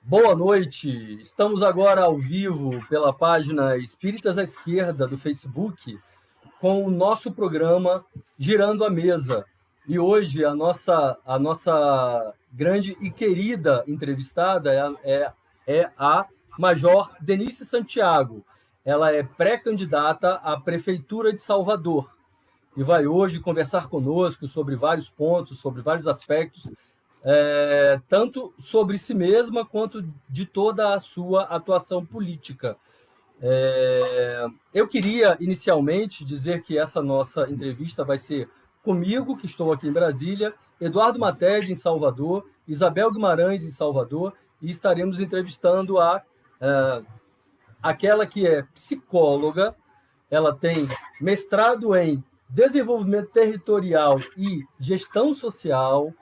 Boa noite, estamos agora ao vivo pela página Espíritas à Esquerda do Facebook com o nosso programa Girando a Mesa. E hoje a nossa grande e querida entrevistada é a Major Denise Santiago. Ela é pré-candidata à Prefeitura de Salvador e vai hoje conversar conosco sobre vários pontos, sobre vários aspectos, tanto sobre si mesma quanto de toda a sua atuação política. Eu queria, inicialmente, dizer que essa nossa entrevista vai ser comigo, que estou aqui em Brasília, Eduardo Matede, em Salvador, Isabel Guimarães, em Salvador, e estaremos entrevistando aquela que é psicóloga. Ela tem mestrado em Desenvolvimento Territorial e Gestão Social.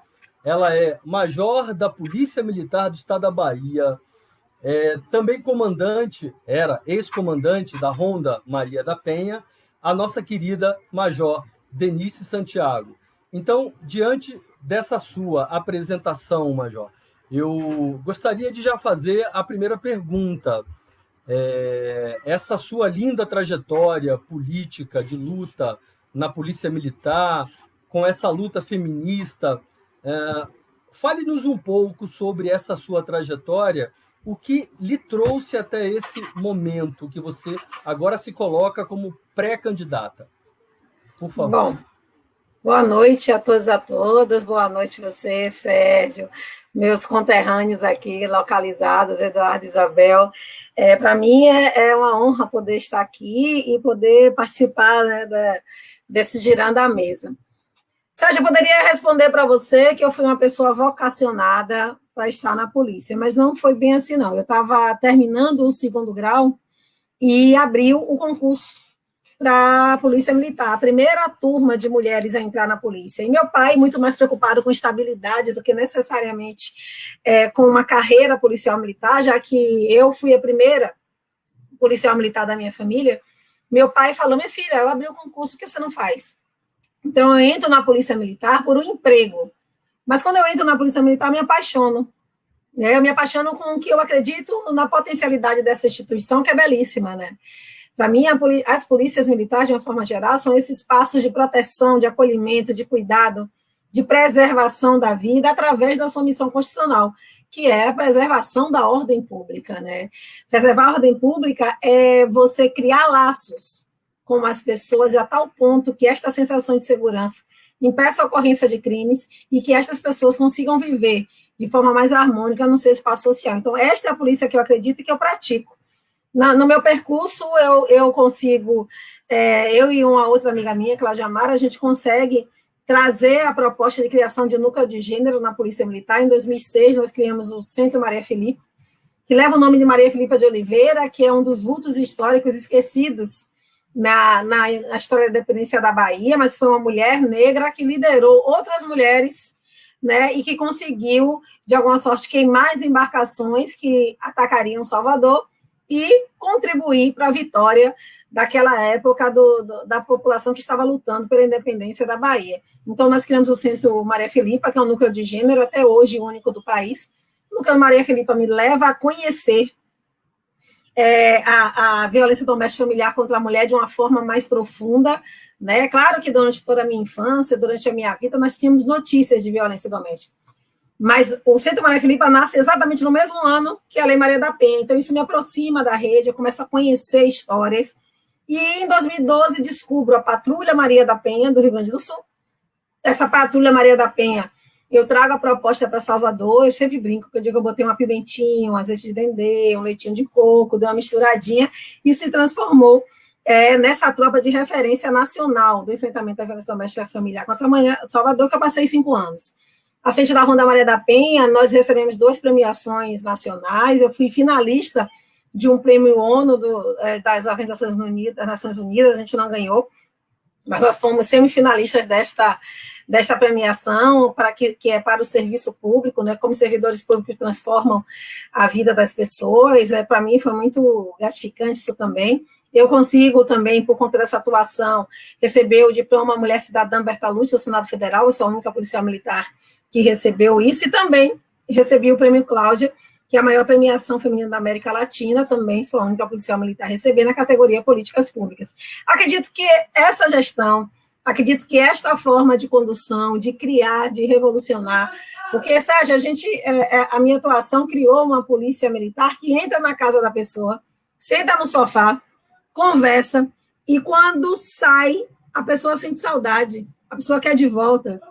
Ela é major da Polícia Militar do Estado da Bahia, também era ex-comandante da Ronda Maria da Penha, a nossa querida Major Denise Santiago. Então, diante dessa sua apresentação, Major, eu gostaria de já fazer a primeira pergunta. Essa sua linda trajetória política de luta na Polícia Militar, com essa luta feminista, fale-nos um pouco sobre essa sua trajetória, o que lhe trouxe até esse momento que você agora se coloca como pré-candidata. Por favor. Bom, boa noite a todos e a todas, boa noite você, Sérgio, meus conterrâneos aqui localizados, Eduardo e Isabel. Para mim é uma honra poder estar aqui e poder participar, né, desse Girando a Mesa. Sérgio, eu poderia responder para você que eu fui uma pessoa vocacionada para estar na polícia, mas não foi bem assim, não. Eu estava terminando o 2º grau e abriu o concurso para a Polícia Militar, a primeira turma de mulheres a entrar na polícia. E meu pai, muito mais preocupado com estabilidade do que necessariamente com uma carreira policial militar, já que eu fui a primeira policial militar da minha família, meu pai falou: minha filha, ela abriu o concurso, por que você não faz? Então, eu entro na Polícia Militar por um emprego. Mas quando eu entro na Polícia Militar, eu me apaixono. Eu me apaixono com o que eu acredito na potencialidade dessa instituição, que é belíssima, né? Para mim, as polícias militares, de uma forma geral, são esses espaços de proteção, de acolhimento, de cuidado, de preservação da vida através da sua missão constitucional, que é a preservação da ordem pública, né? Preservar a ordem pública é você criar laços com as pessoas a tal ponto que esta sensação de segurança impeça a ocorrência de crimes e que estas pessoas consigam viver de forma mais harmônica no seu espaço social. Então, esta é a polícia que eu acredito e que eu pratico. No meu percurso, eu consigo, eu e uma outra amiga minha, Cláudia Amara, a gente consegue trazer a proposta de criação de núcleo de gênero na Polícia Militar. Em 2006, nós criamos o Centro Maria Filipa, que leva o nome de Maria Filipa de Oliveira, que é um dos vultos históricos esquecidos na história da independência da Bahia, mas foi uma mulher negra que liderou outras mulheres, né, e que conseguiu, de alguma sorte, queimar as embarcações que atacariam Salvador e contribuir para a vitória daquela época da população que estava lutando pela independência da Bahia. Então, nós criamos o Centro Maria Filipa, que é um núcleo de gênero, até hoje único do país. O núcleo Maria Filipa me leva a conhecer a violência doméstica familiar contra a mulher de uma forma mais profunda, né? Claro que durante toda a minha infância, durante a minha vida, nós tínhamos notícias de violência doméstica. Mas o Centro Maria Filipa nasce exatamente no mesmo ano que a Lei Maria da Penha. Então, isso me aproxima da rede, eu começo a conhecer histórias. E, em 2012, descubro a Patrulha Maria da Penha, do Rio Grande do Sul. Essa Patrulha Maria da Penha, eu trago a proposta para Salvador, eu sempre brinco, que eu digo que eu botei uma pimentinha, um azeite de dendê, um leitinho de coco, dei uma misturadinha, e se transformou nessa tropa de referência nacional do enfrentamento da violência doméstica familiar contra a mulher de Salvador, que eu passei 5 anos. À frente da Ronda Maria da Penha, nós recebemos 2 premiações nacionais. Eu fui finalista de um prêmio ONU das Organizações Unidas, das Nações Unidas, a gente não ganhou, mas nós fomos semifinalistas desta premiação, que é para o serviço público, né, como servidores públicos transformam a vida das pessoas. Para mim foi muito gratificante isso também. Eu consigo também, por conta dessa atuação, receber o diploma Mulher Cidadã Bertalucci do Senado Federal. Eu sou a única policial militar que recebeu isso, e também recebi o prêmio Cláudia que é a maior premiação feminina da América Latina, também sou a única policial militar a receber na categoria Políticas Públicas. Acredito que essa gestão, acredito que esta forma de condução, de criar, de revolucionar, porque, Sérgio, a minha atuação criou uma polícia militar que entra na casa da pessoa, senta no sofá, conversa, e quando sai, a pessoa sente saudade, a pessoa quer de volta,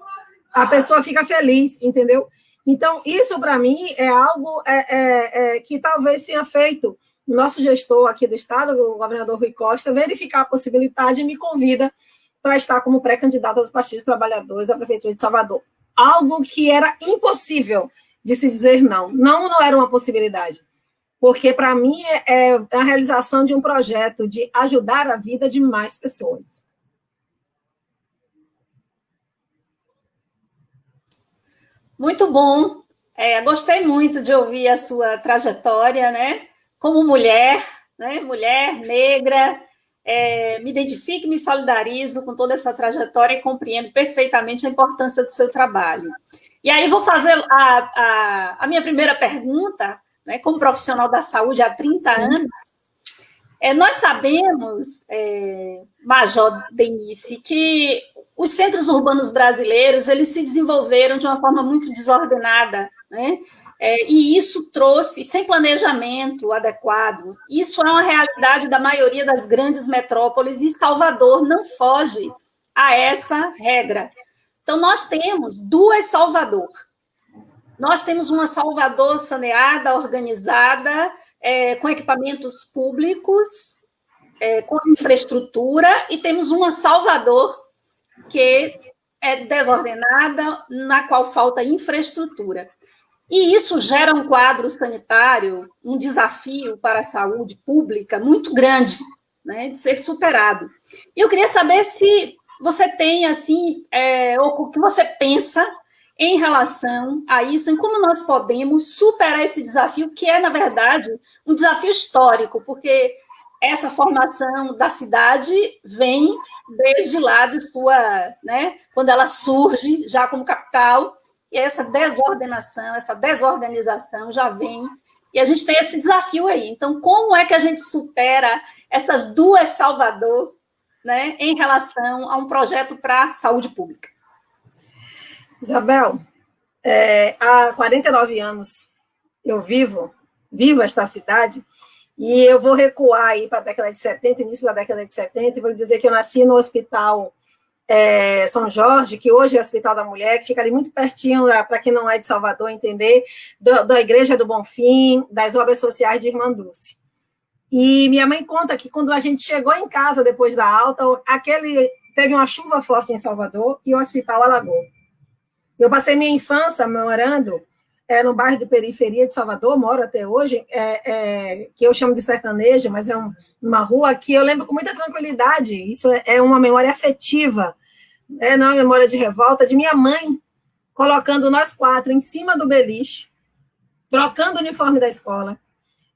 a pessoa fica feliz, entendeu? Então, isso, para mim, é algo que talvez tenha feito o nosso gestor aqui do Estado, o governador Rui Costa, verificar a possibilidade e me convida para estar como pré-candidato aos Partidos Trabalhadores da Prefeitura de Salvador. Algo que era impossível de se dizer não. Não era uma possibilidade. Porque, para mim, é a realização de um projeto de ajudar a vida de mais pessoas. Muito bom. Gostei muito de ouvir a sua trajetória, né? Como mulher, né? Mulher negra, me identifico e me solidarizo com toda essa trajetória e compreendo perfeitamente a importância do seu trabalho. E aí vou fazer a minha primeira pergunta, né? Como profissional da saúde há 30 anos, nós sabemos, Major Denise, que os centros urbanos brasileiros, eles se desenvolveram de uma forma muito desordenada, né? E isso trouxe, sem planejamento adequado, isso é uma realidade da maioria das grandes metrópoles, e Salvador não foge a essa regra. Então, nós temos duas Salvador. Nós temos uma Salvador saneada, organizada, com equipamentos públicos, com infraestrutura, e temos uma Salvador que é desordenada, na qual falta infraestrutura. E isso gera um quadro sanitário, um desafio para a saúde pública muito grande, né, de ser superado. E eu queria saber se você tem, assim, ou o que você pensa em relação a isso, em como nós podemos superar esse desafio, que é, na verdade, um desafio histórico, porque essa formação da cidade vem desde lá de sua, né, quando ela surge já como capital, e essa desordenação, essa desorganização já vem, e a gente tem esse desafio aí. Então, como é que a gente supera essas duas Salvador, né, em relação a um projeto para a saúde pública? Isabel, há 49 anos eu vivo esta cidade, e eu vou recuar aí para a década de 70, início da década de 70, e vou lhe dizer que eu nasci no Hospital São Jorge, que hoje é o Hospital da Mulher, que fica ali muito pertinho, para quem não é de Salvador entender, da Igreja do Bonfim, das obras sociais de Irmã Dulce. E minha mãe conta que quando a gente chegou em casa depois da alta, teve uma chuva forte em Salvador e o hospital alagou. Eu passei minha infância morando no bairro de periferia de Salvador, moro até hoje, que eu chamo de sertanejo, mas é uma rua que eu lembro com muita tranquilidade. Isso é uma memória afetiva, não é uma memória de revolta, de minha mãe colocando nós 4 em cima do beliche, trocando o uniforme da escola,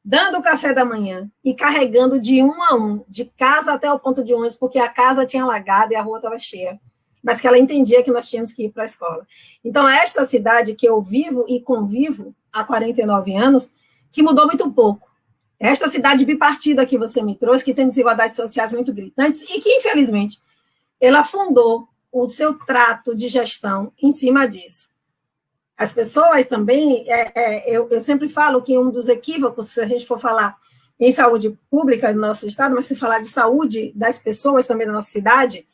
dando o café da manhã e carregando de um a um, de casa até o ponto de ônibus, porque a casa tinha alagado e a rua estava cheia, mas que ela entendia que nós tínhamos que ir para a escola. Então, esta cidade que eu vivo e convivo há 49 anos, que mudou muito pouco. Esta cidade bipartida que você me trouxe, que tem desigualdades sociais muito gritantes e que, infelizmente, ela fundou o seu trato de gestão em cima disso. As pessoas também, eu sempre falo que um dos equívocos, se a gente for falar em saúde pública do nosso estado, mas se falar de saúde das pessoas também da nossa cidade,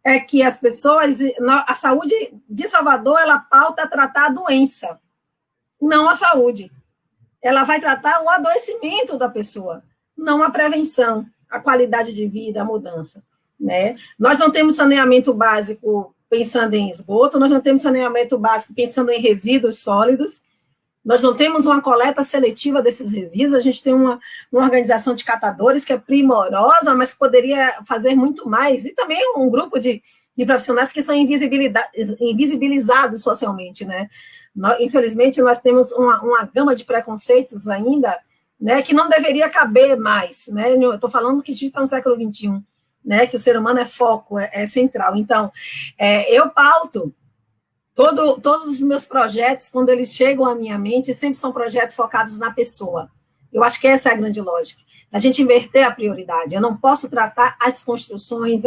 é que as pessoas, a saúde de Salvador, ela pauta tratar a doença, não a saúde. Ela vai tratar o adoecimento da pessoa, não a prevenção, a qualidade de vida, a mudança, né? Nós não temos saneamento básico pensando em esgoto, nós não temos saneamento básico pensando em resíduos sólidos, nós não temos uma coleta seletiva desses resíduos, a gente tem uma organização de catadores que é primorosa, mas que poderia fazer muito mais, e também um grupo de profissionais que são invisibilizados socialmente, né? Infelizmente, nós temos uma gama de preconceitos ainda, né, que não deveria caber mais, né? Eu estou falando que a gente está no século XXI, né, que o ser humano é foco, é central. Então, eu pauto Todos os meus projetos, quando eles chegam à minha mente, sempre são projetos focados na pessoa. Eu acho que essa é a grande lógica. A gente inverter a prioridade. Eu não posso tratar as construções,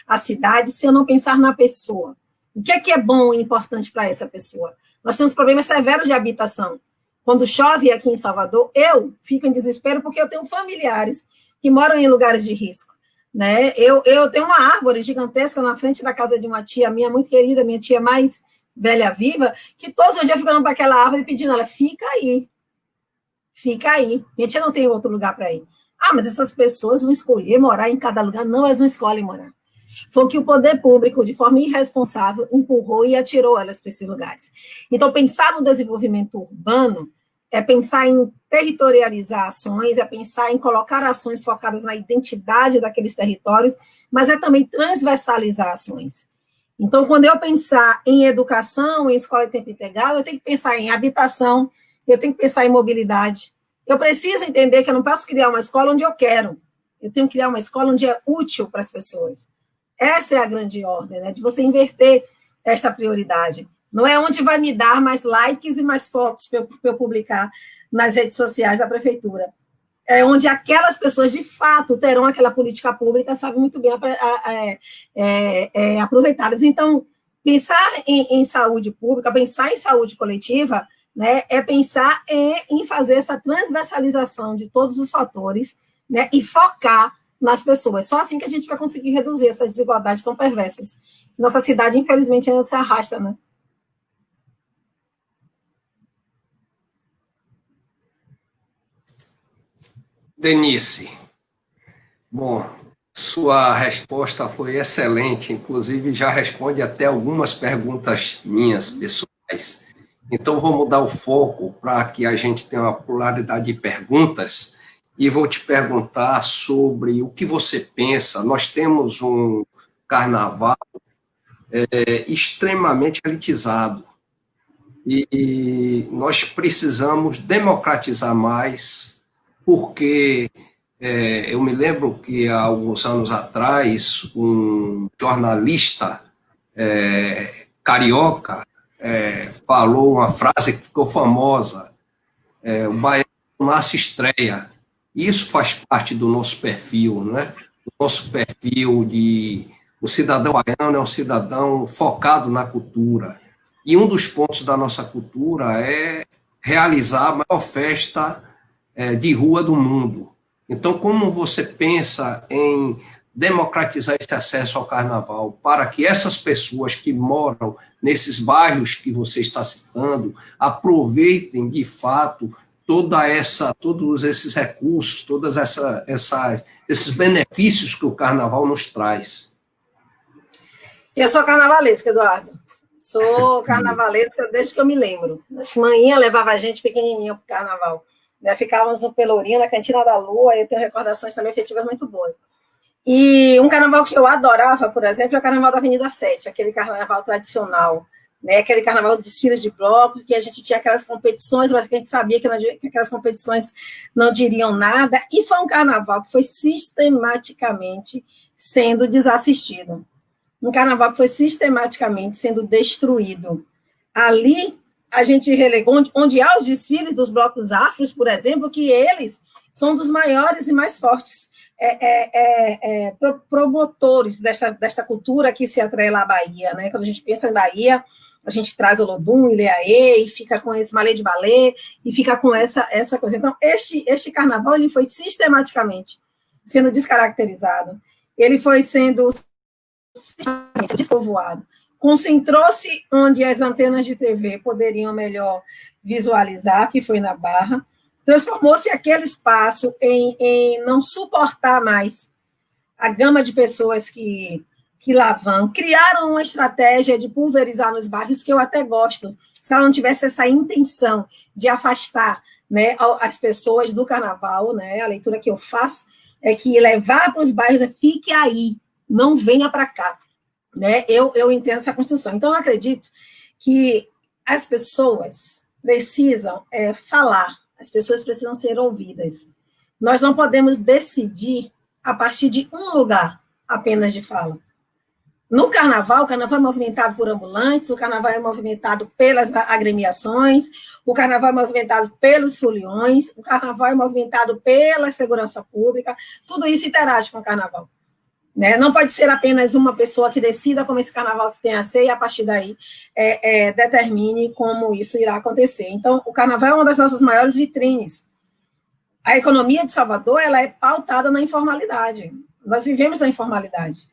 a cidade, se eu não pensar na pessoa. O que é bom e importante para essa pessoa? Nós temos problemas severos de habitação. Quando chove aqui em Salvador, eu fico em desespero porque eu tenho familiares que moram em lugares de risco. Né? Eu tenho uma árvore gigantesca na frente da casa de uma tia minha, muito querida, minha tia mais velha viva, que todos os dias eu fico olhando para aquela árvore pedindo, ela, fica aí. Minha tia não tem outro lugar para ir. Ah, mas essas pessoas vão escolher morar em cada lugar. Não, elas não escolhem morar. Foi o que o poder público, de forma irresponsável, empurrou e atirou elas para esses lugares. Então, pensar no desenvolvimento urbano é pensar em territorializar ações, é pensar em colocar ações focadas na identidade daqueles territórios, mas é também transversalizar ações. Então, quando eu pensar em educação, em escola de tempo integral, eu tenho que pensar em habitação, eu tenho que pensar em mobilidade. Eu preciso entender que eu não posso criar uma escola onde eu quero. Eu tenho que criar uma escola onde é útil para as pessoas. Essa é a grande ordem, né? De você inverter esta prioridade. Não é onde vai me dar mais likes e mais fotos para eu publicar nas redes sociais da prefeitura. É onde aquelas pessoas, de fato, terão aquela política pública, sabe muito bem aproveitadas. Então, pensar em saúde pública, pensar em saúde coletiva, né, é pensar em fazer essa transversalização de todos os fatores, né, e focar nas pessoas. Só assim que a gente vai conseguir reduzir essas desigualdades tão perversas. Nossa cidade, infelizmente, ainda se arrasta, né? Denise, bom, sua resposta foi excelente, inclusive já responde até algumas perguntas minhas pessoais. Então, vou mudar o foco para que a gente tenha uma pluralidade de perguntas e vou te perguntar sobre o que você pensa. Nós temos um carnaval extremamente elitizado e nós precisamos democratizar mais, porque eu me lembro que há alguns anos atrás um jornalista carioca falou uma frase que ficou famosa, o baiano nasce estreia. Isso faz parte do nosso perfil, né? Do nosso perfil o cidadão baiano é um cidadão focado na cultura. E um dos pontos da nossa cultura é realizar a maior festa de rua do mundo. Então, como você pensa em democratizar esse acesso ao carnaval para que essas pessoas que moram nesses bairros que você está citando aproveitem, de fato, todos esses recursos, todos esses benefícios que o carnaval nos traz? Eu sou carnavalesca, Eduardo. Sou carnavalesca desde que eu me lembro. Acho que manhã levava a gente pequenininha para o carnaval. Né? Ficávamos no Pelourinho, na Cantina da Lua, e eu tenho recordações também afetivas muito boas. E um carnaval que eu adorava, por exemplo, é o carnaval da Avenida 7, aquele carnaval tradicional, né? Aquele carnaval de desfiles de bloco, que a gente tinha aquelas competições, mas que a gente sabia que aquelas competições não diriam nada, e foi um carnaval que foi sistematicamente sendo desassistido. Um carnaval que foi sistematicamente sendo destruído. Ali, a gente relegou, onde há os desfiles dos blocos afros, por exemplo, que eles são dos maiores e mais fortes promotores desta cultura que se atrela à Bahia, né? Quando a gente pensa em Bahia, a gente traz o Olodum, Ileaê, e fica com esse malê de balé, e fica com essa coisa. Então, este carnaval ele foi sistematicamente sendo descaracterizado, ele foi sendo despovoado, concentrou-se onde as antenas de TV poderiam melhor visualizar, que foi na Barra, transformou-se aquele espaço em não suportar mais a gama de pessoas que lá vão. Criaram uma estratégia de pulverizar nos bairros, que eu até gosto, se ela não tivesse essa intenção de afastar, né, as pessoas do carnaval, né, a leitura que eu faço é que levar para os bairros é fique aí, não venha para cá. Né? Eu entendo essa construção. Então, eu acredito que as pessoas precisam falar, as pessoas precisam ser ouvidas. Nós não podemos decidir a partir de um lugar apenas de fala. No carnaval, o carnaval é movimentado por ambulantes, o carnaval é movimentado pelas agremiações, o carnaval é movimentado pelos foliões, o carnaval é movimentado pela segurança pública, tudo isso interage com o carnaval. Né? Não pode ser apenas uma pessoa que decida como esse carnaval tem a ser e, a partir daí, determine como isso irá acontecer. Então, o carnaval é uma das nossas maiores vitrines. A economia de Salvador, ela é pautada na informalidade. Nós vivemos na informalidade.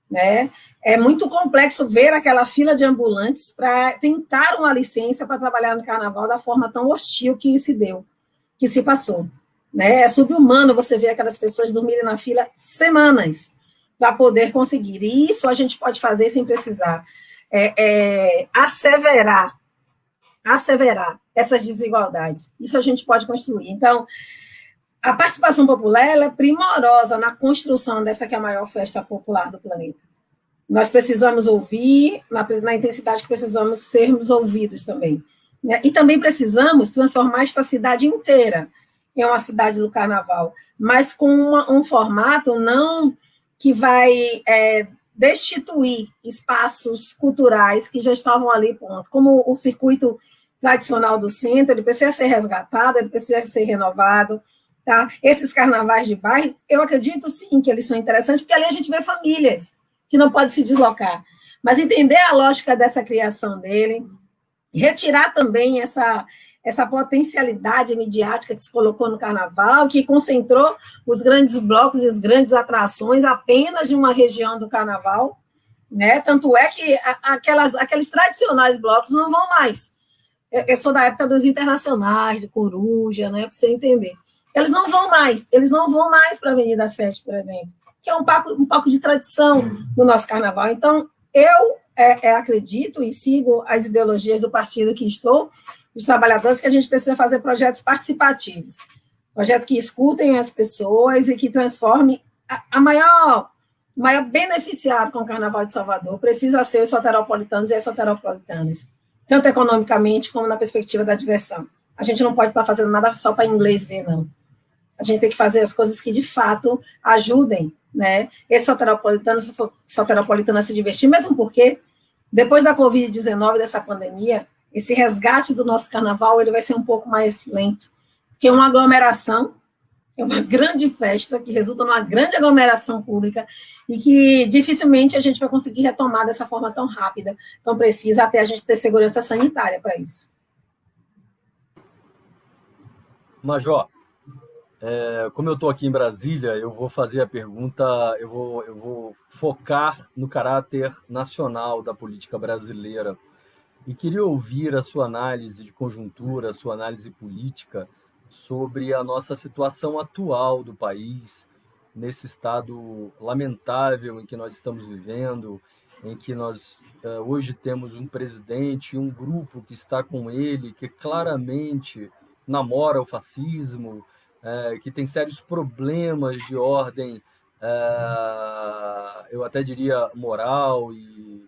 Né? É muito complexo ver aquela fila de ambulantes para tentar uma licença para trabalhar no carnaval da forma tão hostil que se deu, que se passou. Né? É subhumano você ver aquelas pessoas dormirem na fila semanas para poder conseguir. E isso a gente pode fazer sem precisar asseverar essas desigualdades. Isso a gente pode construir. Então, a participação popular ela é primorosa na construção dessa que é a maior festa popular do planeta. Nós precisamos ouvir, na intensidade que precisamos sermos ouvidos também. Né? E também precisamos transformar esta cidade inteira em uma cidade do carnaval, mas com um formato não que vai destituir espaços culturais que já estavam ali, ponto. Como o circuito tradicional do centro, ele precisa ser resgatado, ele precisa ser renovado. Tá? Esses carnavais de bairro, eu acredito sim que eles são interessantes, porque ali a gente vê famílias que não podem se deslocar. Mas entender a lógica dessa criação dele, retirar também essa potencialidade midiática que se colocou no carnaval, que concentrou os grandes blocos e as grandes atrações apenas de uma região do carnaval, né? Tanto é que aqueles tradicionais blocos não vão mais. Eu sou da época dos internacionais, de Coruja, né? Para você entender. Eles não vão mais para a Avenida 7, por exemplo, que é um palco de tradição do nosso carnaval. Então, eu acredito e sigo as ideologias do partido que estou, os trabalhadores, que a gente precisa fazer projetos participativos, projetos que escutem as pessoas e que transformem o maior beneficiado com o Carnaval de Salvador precisa ser os soteropolitanos e as soteropolitanas, tanto economicamente como na perspectiva da diversão. A gente não pode estar fazendo nada só para inglês ver, não. A gente tem que fazer as coisas que, de fato, ajudem, né, esse soteropolitano a se divertir, mesmo porque, depois da Covid-19, dessa pandemia, esse resgate do nosso carnaval ele vai ser um pouco mais lento, porque uma aglomeração é uma grande festa que resulta numa grande aglomeração pública e que dificilmente a gente vai conseguir retomar dessa forma tão rápida, tão precisa, até a gente ter segurança sanitária para isso. Major, como eu estou aqui em Brasília, eu vou fazer a pergunta, eu vou focar no caráter nacional da política brasileira. E queria ouvir a sua análise de conjuntura, a sua análise política sobre a nossa situação atual do país, nesse estado lamentável em que nós estamos vivendo, em que nós hoje temos um presidente e um grupo que está com ele, que claramente namora o fascismo, que tem sérios problemas de ordem, eu até diria moral e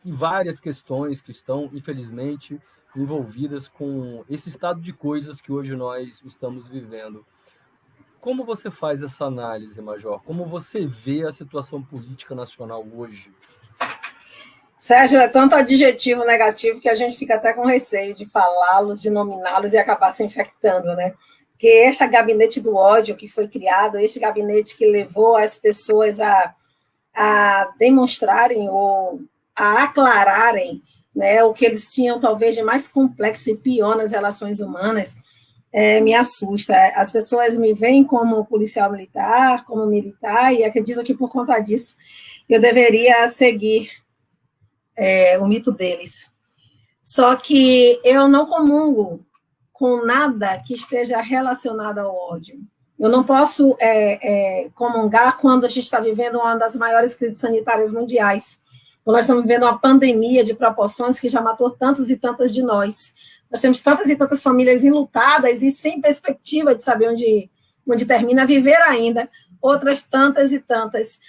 várias questões que estão, infelizmente, envolvidas com esse estado de coisas que hoje nós estamos vivendo. Como você faz essa análise, Major? Como você vê a situação política nacional hoje? Sérgio, é tanto adjetivo negativo que a gente fica até com receio de falá-los, de nominá-los e acabar se infectando, né? Porque este gabinete do ódio que foi criado, este gabinete que levou as pessoas a demonstrarem ou a aclararem, né, o que eles tinham talvez de mais complexo e pior nas relações humanas, me assusta. As pessoas me veem como policial militar, como militar, e acreditam que por conta disso eu deveria seguir o mito deles. Só que eu não comungo com nada que esteja relacionado ao ódio. Eu não posso comungar quando a gente está vivendo uma das maiores crises sanitárias mundiais. Nós estamos vivendo uma pandemia de proporções que já matou tantos e tantas de nós. Nós temos tantas e tantas famílias enlutadas e sem perspectiva de saber onde termina viver ainda outras tantas e tantas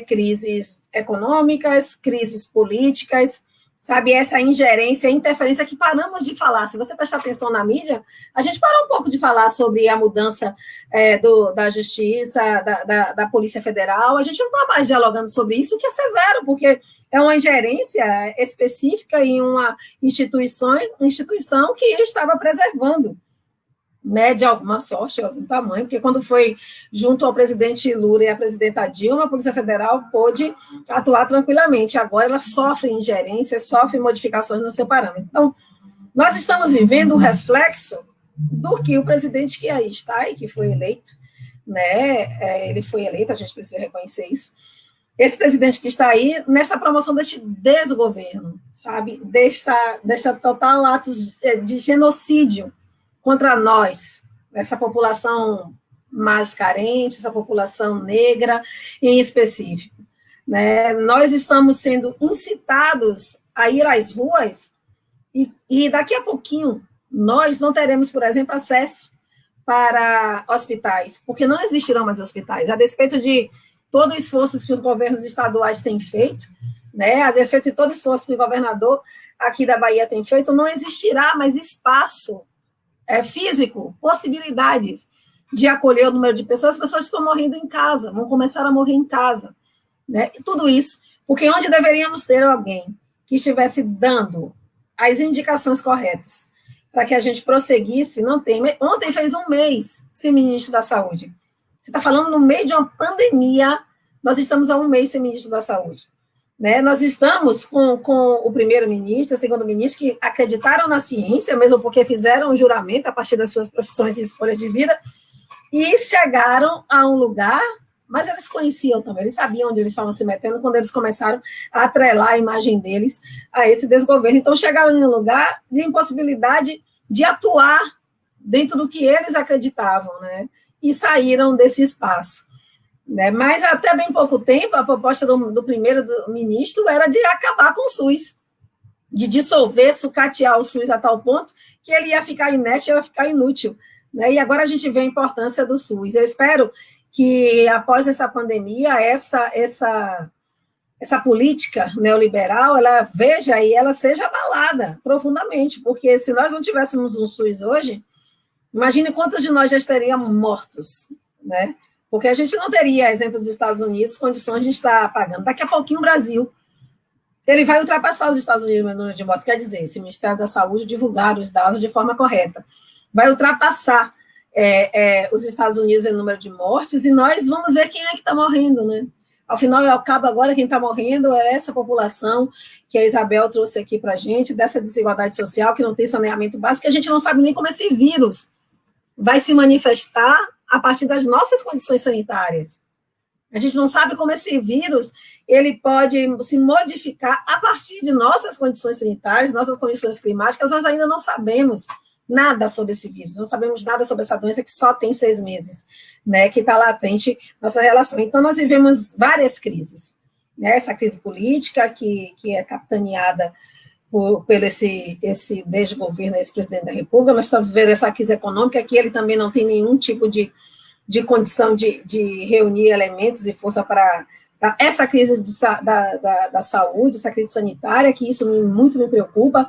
crises econômicas, crises políticas, sabe, essa ingerência, interferência que paramos de falar. Se você prestar atenção na mídia, a gente parou um pouco de falar sobre a mudança da justiça, da Polícia Federal, a gente não está mais dialogando sobre isso, o que é severo, porque é uma ingerência específica em uma instituição que estava preservando, né, de alguma sorte, de algum tamanho, porque quando foi junto ao presidente Lula e à presidenta Dilma, a Polícia Federal pôde atuar tranquilamente. Agora ela sofre ingerência, sofre modificações no seu parâmetro. Então, nós estamos vivendo o reflexo do que o presidente que aí está e que foi eleito, né, ele foi eleito, a gente precisa reconhecer isso, esse presidente que está aí, nessa promoção deste desgoverno, sabe, desta total atos de genocídio contra nós, essa população mais carente, essa população negra em específico, né? Nós estamos sendo incitados a ir às ruas e daqui a pouquinho nós não teremos, por exemplo, acesso para hospitais, porque não existirão mais hospitais, a despeito de todo o esforço que os governos estaduais têm feito, né? A despeito de todo o esforço que o governador aqui da Bahia tem feito, não existirá mais espaço físico, possibilidades de acolher o número de pessoas, as pessoas estão morrendo em casa, vão começar a morrer em casa, né? E tudo isso, porque onde deveríamos ter alguém que estivesse dando as indicações corretas para que a gente prosseguisse, não tem. Ontem fez um mês sem ministro da Saúde. Você está falando no meio de uma pandemia, nós estamos há um mês sem ministro da Saúde. Né? Nós estamos com o primeiro-ministro, o segundo-ministro, que acreditaram na ciência, mesmo porque fizeram um juramento a partir das suas profissões e escolhas de vida, e chegaram a um lugar, mas eles conheciam também, eles sabiam onde eles estavam se metendo quando eles começaram a atrelar a imagem deles a esse desgoverno. Então, chegaram em um lugar de impossibilidade de atuar dentro do que eles acreditavam, né? E saíram desse espaço. Né? Mas até bem pouco tempo, a proposta do primeiro-ministro era de acabar com o SUS, de dissolver, sucatear o SUS a tal ponto que ele ia ficar inerte, ia ficar inútil. Né? E agora a gente vê a importância do SUS. Eu espero que, após essa pandemia, essa política neoliberal, ela veja e ela seja abalada profundamente, porque se nós não tivéssemos um SUS hoje, imagine quantos de nós já estaríamos mortos, né? Porque a gente não teria, exemplo dos Estados Unidos, condições de estar pagando. Daqui a pouquinho o Brasil, ele vai ultrapassar os Estados Unidos no número de mortes, quer dizer, se o Ministério da Saúde divulgar os dados de forma correta, vai ultrapassar os Estados Unidos em número de mortes, e nós vamos ver quem é que está morrendo, né? Ao final e ao cabo, agora quem está morrendo é essa população que a Isabel trouxe aqui para a gente, dessa desigualdade social, que não tem saneamento básico, que a gente não sabe nem como esse vírus vai se manifestar a partir das nossas condições sanitárias. A gente não sabe como esse vírus ele pode se modificar a partir de nossas condições sanitárias, nossas condições climáticas, nós ainda não sabemos nada sobre esse vírus, não sabemos nada sobre essa doença que só tem 6 meses, né, que está latente nossa relação. Então, nós vivemos várias crises, né, essa crise política que é capitaneada pelo esse desgoverno, esse presidente da República, nós estamos vendo essa crise econômica, que ele também não tem nenhum tipo de condição de reunir elementos e força para essa crise da saúde, essa crise sanitária, que isso muito me preocupa.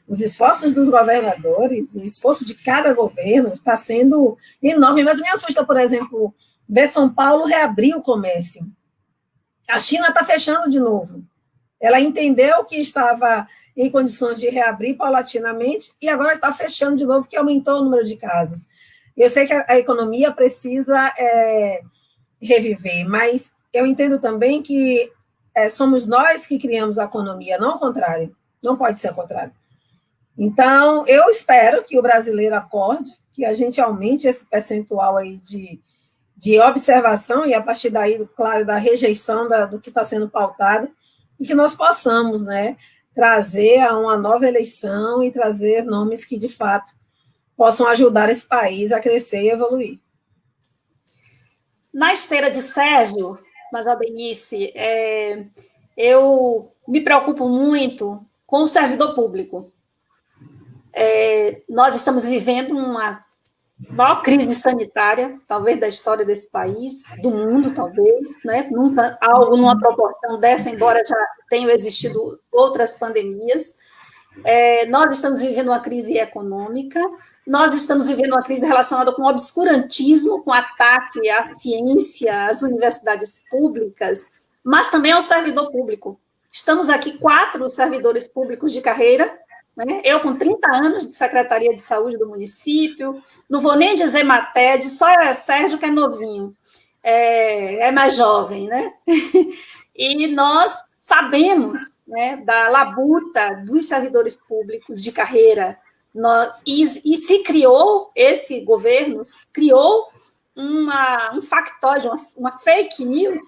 Os esforços dos governadores, o esforço de cada governo está sendo enorme, mas me assusta, por exemplo, ver São Paulo reabrir o comércio. A China está fechando de novo. Ela entendeu que estava em condições de reabrir paulatinamente e agora está fechando de novo, porque aumentou o número de casos. Eu sei que a economia precisa reviver, mas eu entendo também que somos nós que criamos a economia, não o contrário. Não pode ser o contrário. Então, eu espero que o brasileiro acorde, que a gente aumente esse percentual aí de observação e, a partir daí, claro, da rejeição do que está sendo pautado, e que nós possamos, né, trazer a uma nova eleição e trazer nomes que, de fato, possam ajudar esse país a crescer e evoluir. Na esteira de Sérgio, Major Denise, eu me preocupo muito com o servidor público. Nós estamos vivendo uma maior crise sanitária, talvez, da história desse país, do mundo, talvez, né? Nunca algo numa proporção dessa, embora já tenham existido outras pandemias. Nós estamos vivendo uma crise econômica, nós estamos vivendo uma crise relacionada com o obscurantismo, com ataque à ciência, às universidades públicas, mas também ao servidor público. Estamos aqui 4 servidores públicos de carreira, né? Eu com 30 anos de Secretaria de Saúde do município, não vou nem dizer Mated, só Sérgio que é novinho, é mais jovem, né? E nós sabemos, né, da labuta dos servidores públicos de carreira, e se criou, esse governo criou um factóide, uma fake news,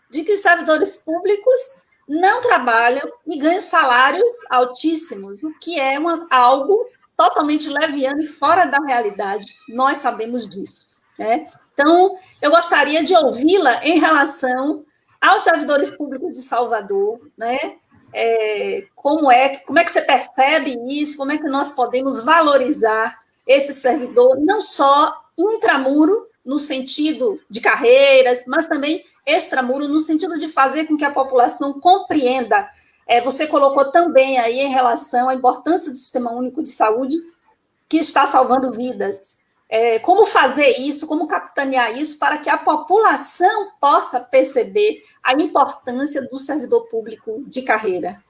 de que os servidores públicos não trabalham e ganham salários altíssimos, o que é algo totalmente leviano e fora da realidade. Nós sabemos disso, né? Então, eu gostaria de ouvi-la em relação aos servidores públicos de Salvador, né? Como é que você percebe isso? Como é que nós podemos valorizar esse servidor, não só intramuro, no sentido de carreiras, mas também extramuro, no sentido de fazer com que a população compreenda. Você colocou também aí em relação à importância do Sistema Único de Saúde, que está salvando vidas. Como fazer isso, como capitanear isso, para que a população possa perceber a importância do servidor público de carreira?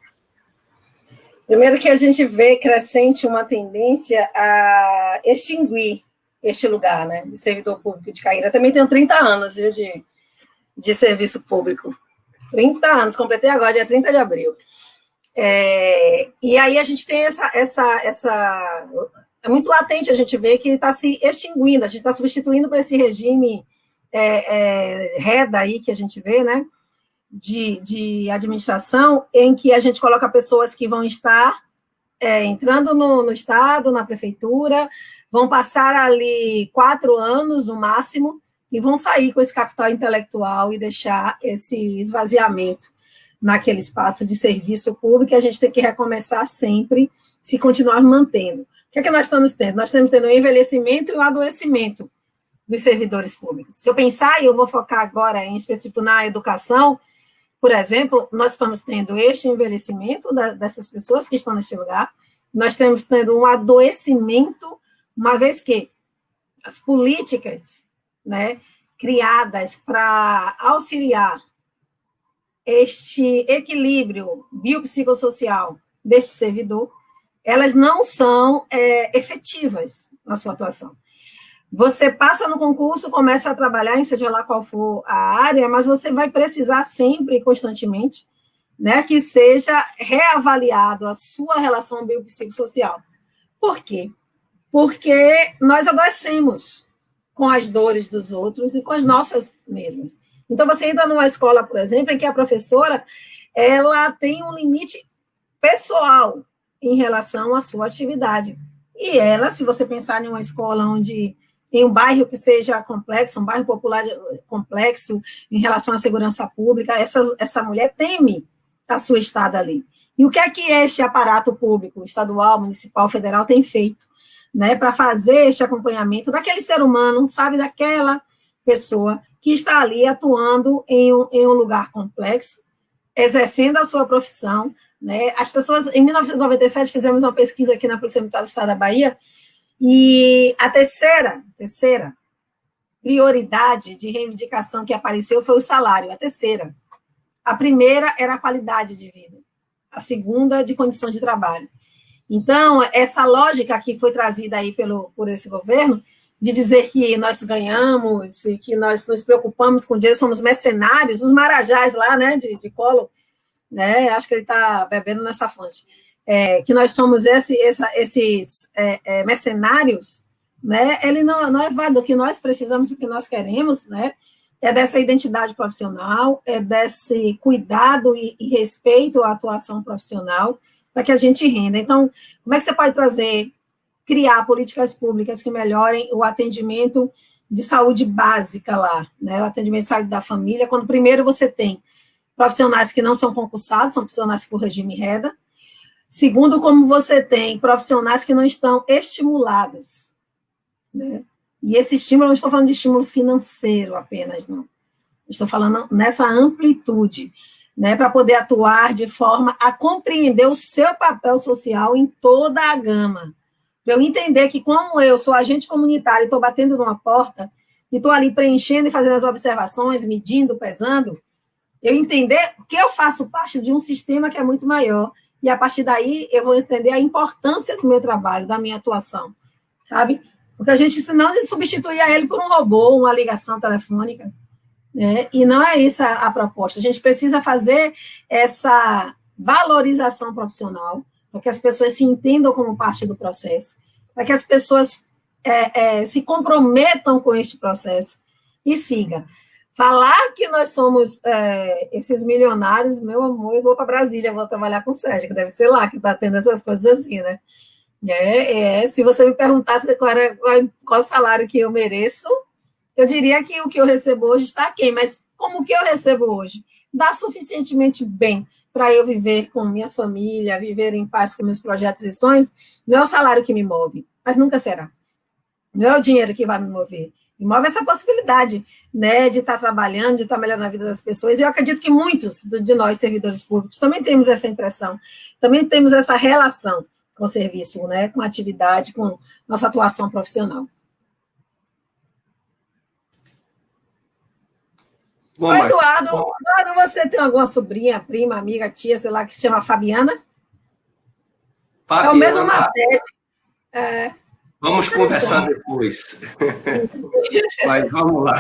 Primeiro que a gente vê crescente uma tendência a extinguir este lugar, né, de servidor público de carreira. Eu também tenho 30 anos, viu, de serviço público. 30 anos, completei agora, dia 30 de abril. E aí a gente tem essa é muito latente a gente ver que está se extinguindo, a gente está substituindo por esse regime REDA aí que a gente vê, né, de administração, em que a gente coloca pessoas que vão estar entrando no Estado, na prefeitura, vão passar ali 4 anos, no máximo, e vão sair com esse capital intelectual e deixar esse esvaziamento naquele espaço de serviço público, e a gente tem que recomeçar sempre, se continuar mantendo. O que é que nós estamos tendo? Nós estamos tendo o envelhecimento e o adoecimento dos servidores públicos. Se eu pensar, e eu vou focar agora em específico na educação, por exemplo, nós estamos tendo este envelhecimento dessas pessoas que estão neste lugar, nós estamos tendo um adoecimento, uma vez que as políticas, né, criadas para auxiliar este equilíbrio biopsicossocial deste servidor, elas não são efetivas na sua atuação. Você passa no concurso, começa a trabalhar em seja lá qual for a área, mas você vai precisar sempre, constantemente, né, que seja reavaliado a sua relação biopsicossocial. Por quê? Porque nós adoecemos com as dores dos outros e com as nossas mesmas. Então, você entra numa escola, por exemplo, em que a professora ela tem um limite pessoal em relação à sua atividade. E ela, se você pensar em uma escola onde, em um bairro que seja complexo, um bairro popular complexo em relação à segurança pública, essa mulher teme a sua estada ali. E o que é que este aparato público, estadual, municipal, federal, tem feito, né, para fazer este acompanhamento daquele ser humano, sabe, daquela pessoa que está ali atuando em um lugar complexo, exercendo a sua profissão, né? As pessoas, em 1997, fizemos uma pesquisa aqui na Polícia Militar do Estado da Bahia, e a terceira prioridade de reivindicação que apareceu foi o salário, a terceira. A primeira era a qualidade de vida, a segunda, de condição de trabalho. Então, essa lógica que foi trazida aí por esse governo, de dizer que nós ganhamos, e que nós nos preocupamos com dinheiro, somos mercenários, os marajás lá, né, de Collor, né, acho que ele está bebendo nessa fonte, que nós somos esses mercenários, né, ele não é válido. O que nós precisamos, o que nós queremos, né, é dessa identidade profissional, é desse cuidado e respeito à atuação profissional, para que a gente renda. Então, como é que você pode criar políticas públicas que melhorem o atendimento de saúde básica lá, né, o atendimento de saúde da família, quando primeiro você tem profissionais que não são concursados, são profissionais por regime REDA. Segundo, como você tem profissionais que não estão estimulados, né? E esse estímulo, eu não estou falando de estímulo financeiro apenas, não. Estou falando nessa amplitude, né, para poder atuar de forma a compreender o seu papel social em toda a gama. Para eu entender que, como eu sou agente comunitário e estou batendo numa porta, e estou ali preenchendo e fazendo as observações, medindo, pesando, eu entender que eu faço parte de um sistema que é muito maior, e a partir daí eu vou entender a importância do meu trabalho, da minha atuação, sabe? Porque a gente, senão, a gente substituía ele por um robô, uma ligação telefônica, né? E não é isso a proposta. A gente precisa fazer essa valorização profissional, para que as pessoas se entendam como parte do processo, para que as pessoas se comprometam com este processo e siga. Falar que nós somos esses milionários, meu amor, eu vou para Brasília, vou trabalhar com o Sérgio, que deve ser lá que está tendo essas coisas assim, né? Se você me perguntasse qual salário que eu mereço, eu diria que o que eu recebo hoje está aquém, mas como que eu recebo hoje? Dá suficientemente bem para eu viver com minha família, viver em paz com meus projetos e sonhos. Não é o salário que me move, mas nunca será. Não é o dinheiro que vai me mover. Me move essa possibilidade, né, de estar trabalhando, de estar melhorando a vida das pessoas. E eu acredito que muitos de nós, servidores públicos, também temos essa impressão, também temos essa relação com o serviço, né, com a atividade, com nossa atuação profissional. Bom, Eduardo, você tem alguma sobrinha, prima, amiga, tia, sei lá, que se chama Fabiana? Fabiana. É o mesmo matéria. Vamos conversar depois. Mas vamos lá.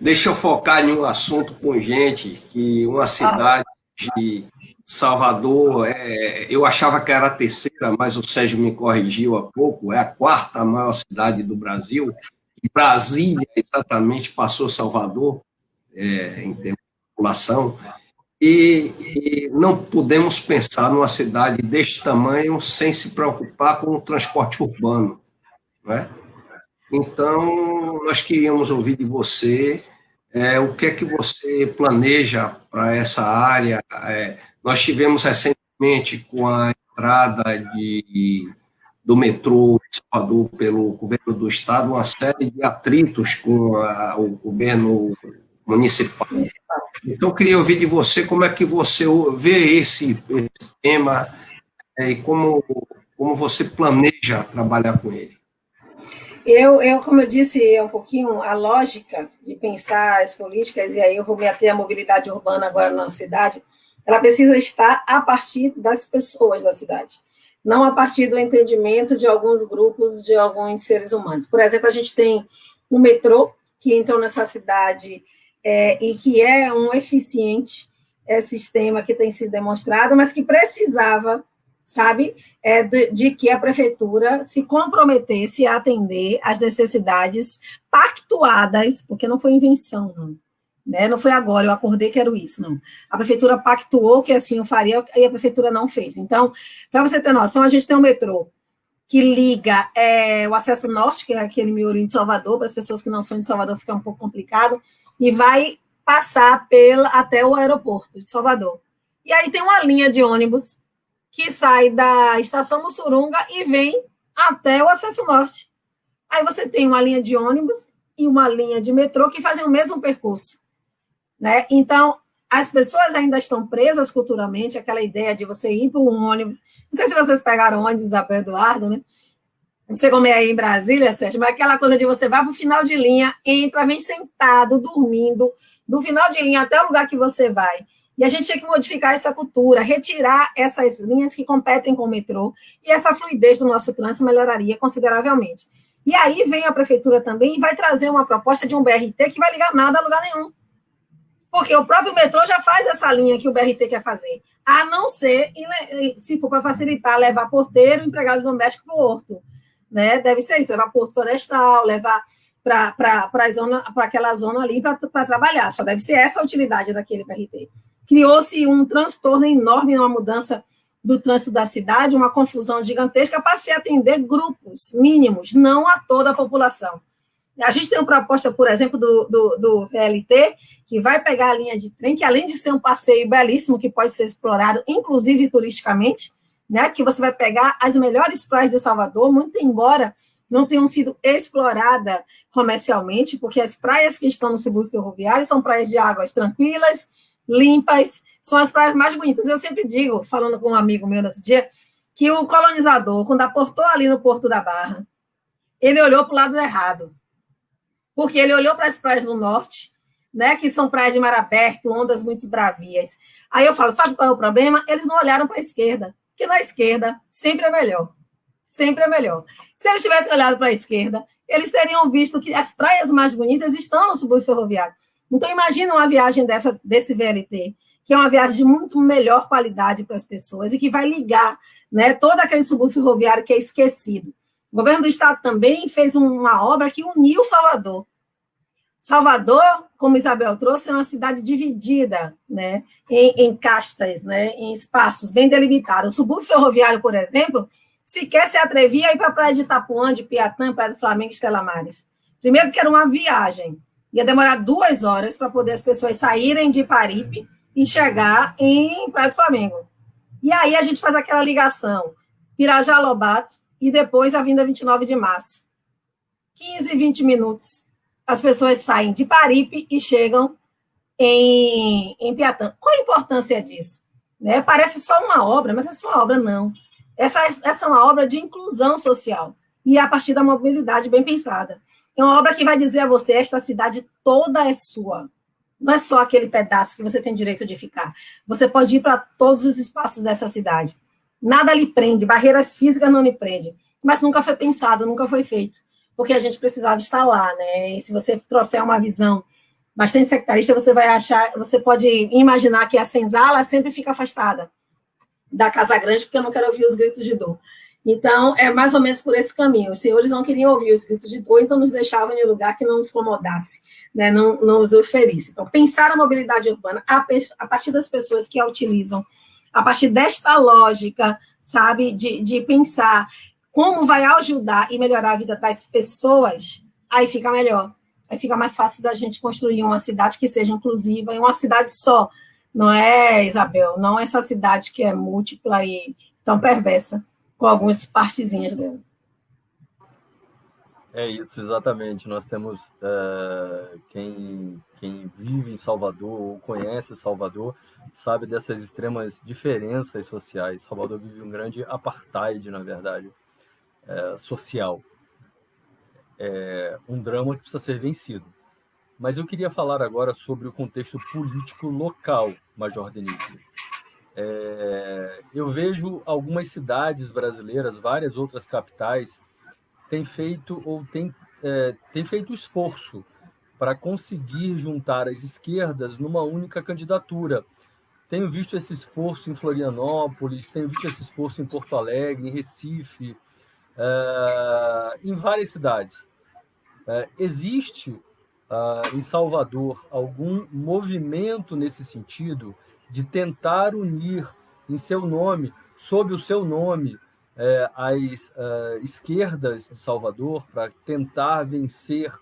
Deixa eu focar em um assunto pungente, que uma cidade de Salvador, eu achava que era a terceira, mas o Sérgio me corrigiu há pouco, é a quarta maior cidade do Brasil. Brasília, exatamente, passou Salvador, em termos de população, e não podemos pensar numa cidade deste tamanho sem se preocupar com o transporte urbano, né? Então, nós queríamos ouvir de você o que é que você planeja para essa área. Nós tivemos recentemente, com a entrada do metrô de Salvador pelo governo do estado, uma série de atritos com o governo municipal. Então, eu queria ouvir de você como é que você vê esse tema e como você planeja trabalhar com ele. Como eu disse, um pouquinho a lógica de pensar as políticas, e aí eu vou meter a mobilidade urbana agora na cidade, ela precisa estar a partir das pessoas da cidade, não a partir do entendimento de alguns grupos, de alguns seres humanos. Por exemplo, a gente tem um metrô que entrou nessa cidade e que é um eficiente sistema que tem sido demonstrado, mas que precisava, sabe, de que a prefeitura se comprometesse a atender às necessidades pactuadas, porque não foi invenção, não. Né? Não foi agora, eu acordei que era isso, não. A prefeitura pactuou que assim eu faria, e a prefeitura não fez. Então, para você ter noção, a gente tem um metrô que liga o acesso norte, que é aquele miolinho de Salvador, para as pessoas que não são de Salvador fica um pouco complicado, e vai passar até o aeroporto de Salvador. E aí tem uma linha de ônibus que sai da estação Mussurunga e vem até o acesso norte. Aí você tem uma linha de ônibus e uma linha de metrô que fazem o mesmo percurso, né? Então, as pessoas ainda estão presas culturalmente, aquela ideia de você ir para um ônibus. Não sei se vocês pegaram ônibus da Eduardo, né? Não sei como é aí em Brasília, Sérgio, mas aquela coisa de você vai para o final de linha, entra, vem sentado, dormindo, do final de linha até o lugar que você vai. E a gente tinha que modificar essa cultura, retirar essas linhas que competem com o metrô, e essa fluidez do nosso trânsito melhoraria consideravelmente. E aí vem a prefeitura também e vai trazer uma proposta de um BRT que vai ligar nada a lugar nenhum. Porque o próprio metrô já faz essa linha que o BRT quer fazer. A não ser, se for para facilitar, levar porteiro e empregados domésticos para o horto. Né? Deve ser isso, levar porto florestal, levar para aquela zona ali para trabalhar. Só deve ser essa a utilidade daquele BRT. Criou-se um transtorno enorme, uma mudança do trânsito da cidade, uma confusão gigantesca para se atender grupos mínimos, não a toda a população. A gente tem uma proposta, por exemplo, do VLT, que vai pegar a linha de trem, que além de ser um passeio belíssimo, que pode ser explorado, inclusive turisticamente, né, que você vai pegar as melhores praias de Salvador, muito embora não tenham sido exploradas comercialmente, porque as praias que estão no subúrbio ferroviário são praias de águas tranquilas, limpas, são as praias mais bonitas. Eu sempre digo, falando com um amigo meu no outro dia, que o colonizador, quando aportou ali no Porto da Barra, ele olhou para o lado errado, porque ele olhou para as praias do norte, né, que são praias de mar aberto, ondas muito bravias. Aí eu falo, sabe qual é o problema? Eles não olharam para a esquerda, porque na esquerda sempre é melhor. Sempre é melhor. Se eles tivessem olhado para a esquerda, eles teriam visto que as praias mais bonitas estão no subúrbio ferroviário. Então, imagina uma viagem desse VLT, que é uma viagem de muito melhor qualidade para as pessoas e que vai ligar, né, todo aquele subúrbio ferroviário que é esquecido. O governo do estado também fez uma obra que uniu Salvador. Salvador, como Isabel trouxe, é uma cidade dividida, né, em castas, né, em espaços bem delimitados. O subúrbio ferroviário, por exemplo, sequer se atrevia a ir para a praia de Itapuã, de Piatã, Praia do Flamengo e Estela Maris. Primeiro porque era uma viagem. Ia demorar 2 horas para poder as pessoas saírem de Paripe e chegar em Praia do Flamengo. E aí a gente faz aquela ligação, Pirajá Lobato e depois a vinda 29 de março. 15, 20 minutos. As pessoas saem de Paripe e chegam em Piatã. Qual a importância disso? Né? Parece só uma obra, mas essa é uma obra não. Essa é uma obra de inclusão social e a partir da mobilidade bem pensada. É uma obra que vai dizer a você, esta cidade toda é sua. Não é só aquele pedaço que você tem direito de ficar. Você pode ir para todos os espaços dessa cidade. Nada lhe prende, barreiras físicas não lhe prende. Mas nunca foi pensado, nunca foi feito. Porque a gente precisava estar lá, né? E se você trouxer uma visão bastante sectarista, você pode imaginar que a senzala sempre fica afastada da Casa Grande, porque eu não quero ouvir os gritos de dor. Então, é mais ou menos por esse caminho. Os senhores não queriam ouvir os gritos de dor, então nos deixavam em um lugar que não nos incomodasse, né? Não nos oferisse. Então, pensar a mobilidade urbana a partir das pessoas que a utilizam, a partir desta lógica, sabe, de pensar como vai ajudar e melhorar a vida das pessoas, aí fica melhor. Aí fica mais fácil da gente construir uma cidade que seja inclusiva, em uma cidade só. Não é, Isabel? Não é essa cidade que é múltipla e tão perversa, com algumas partezinhas dela. É isso, exatamente. Nós temos quem vive em Salvador ou conhece Salvador sabe dessas extremas diferenças sociais. Salvador vive um grande apartheid, na verdade, social. É um drama que precisa ser vencido. Mas eu queria falar agora sobre o contexto político local, Major Denise. Eu vejo algumas cidades brasileiras, várias outras capitais, têm feito esforço para conseguir juntar as esquerdas numa única candidatura. Tenho visto esse esforço em Florianópolis, tenho visto esse esforço em Porto Alegre, em Recife, em várias cidades. Existe em Salvador algum movimento nesse sentido de tentar unir em seu nome, sob o seu nome, as esquerdas de Salvador para tentar vencer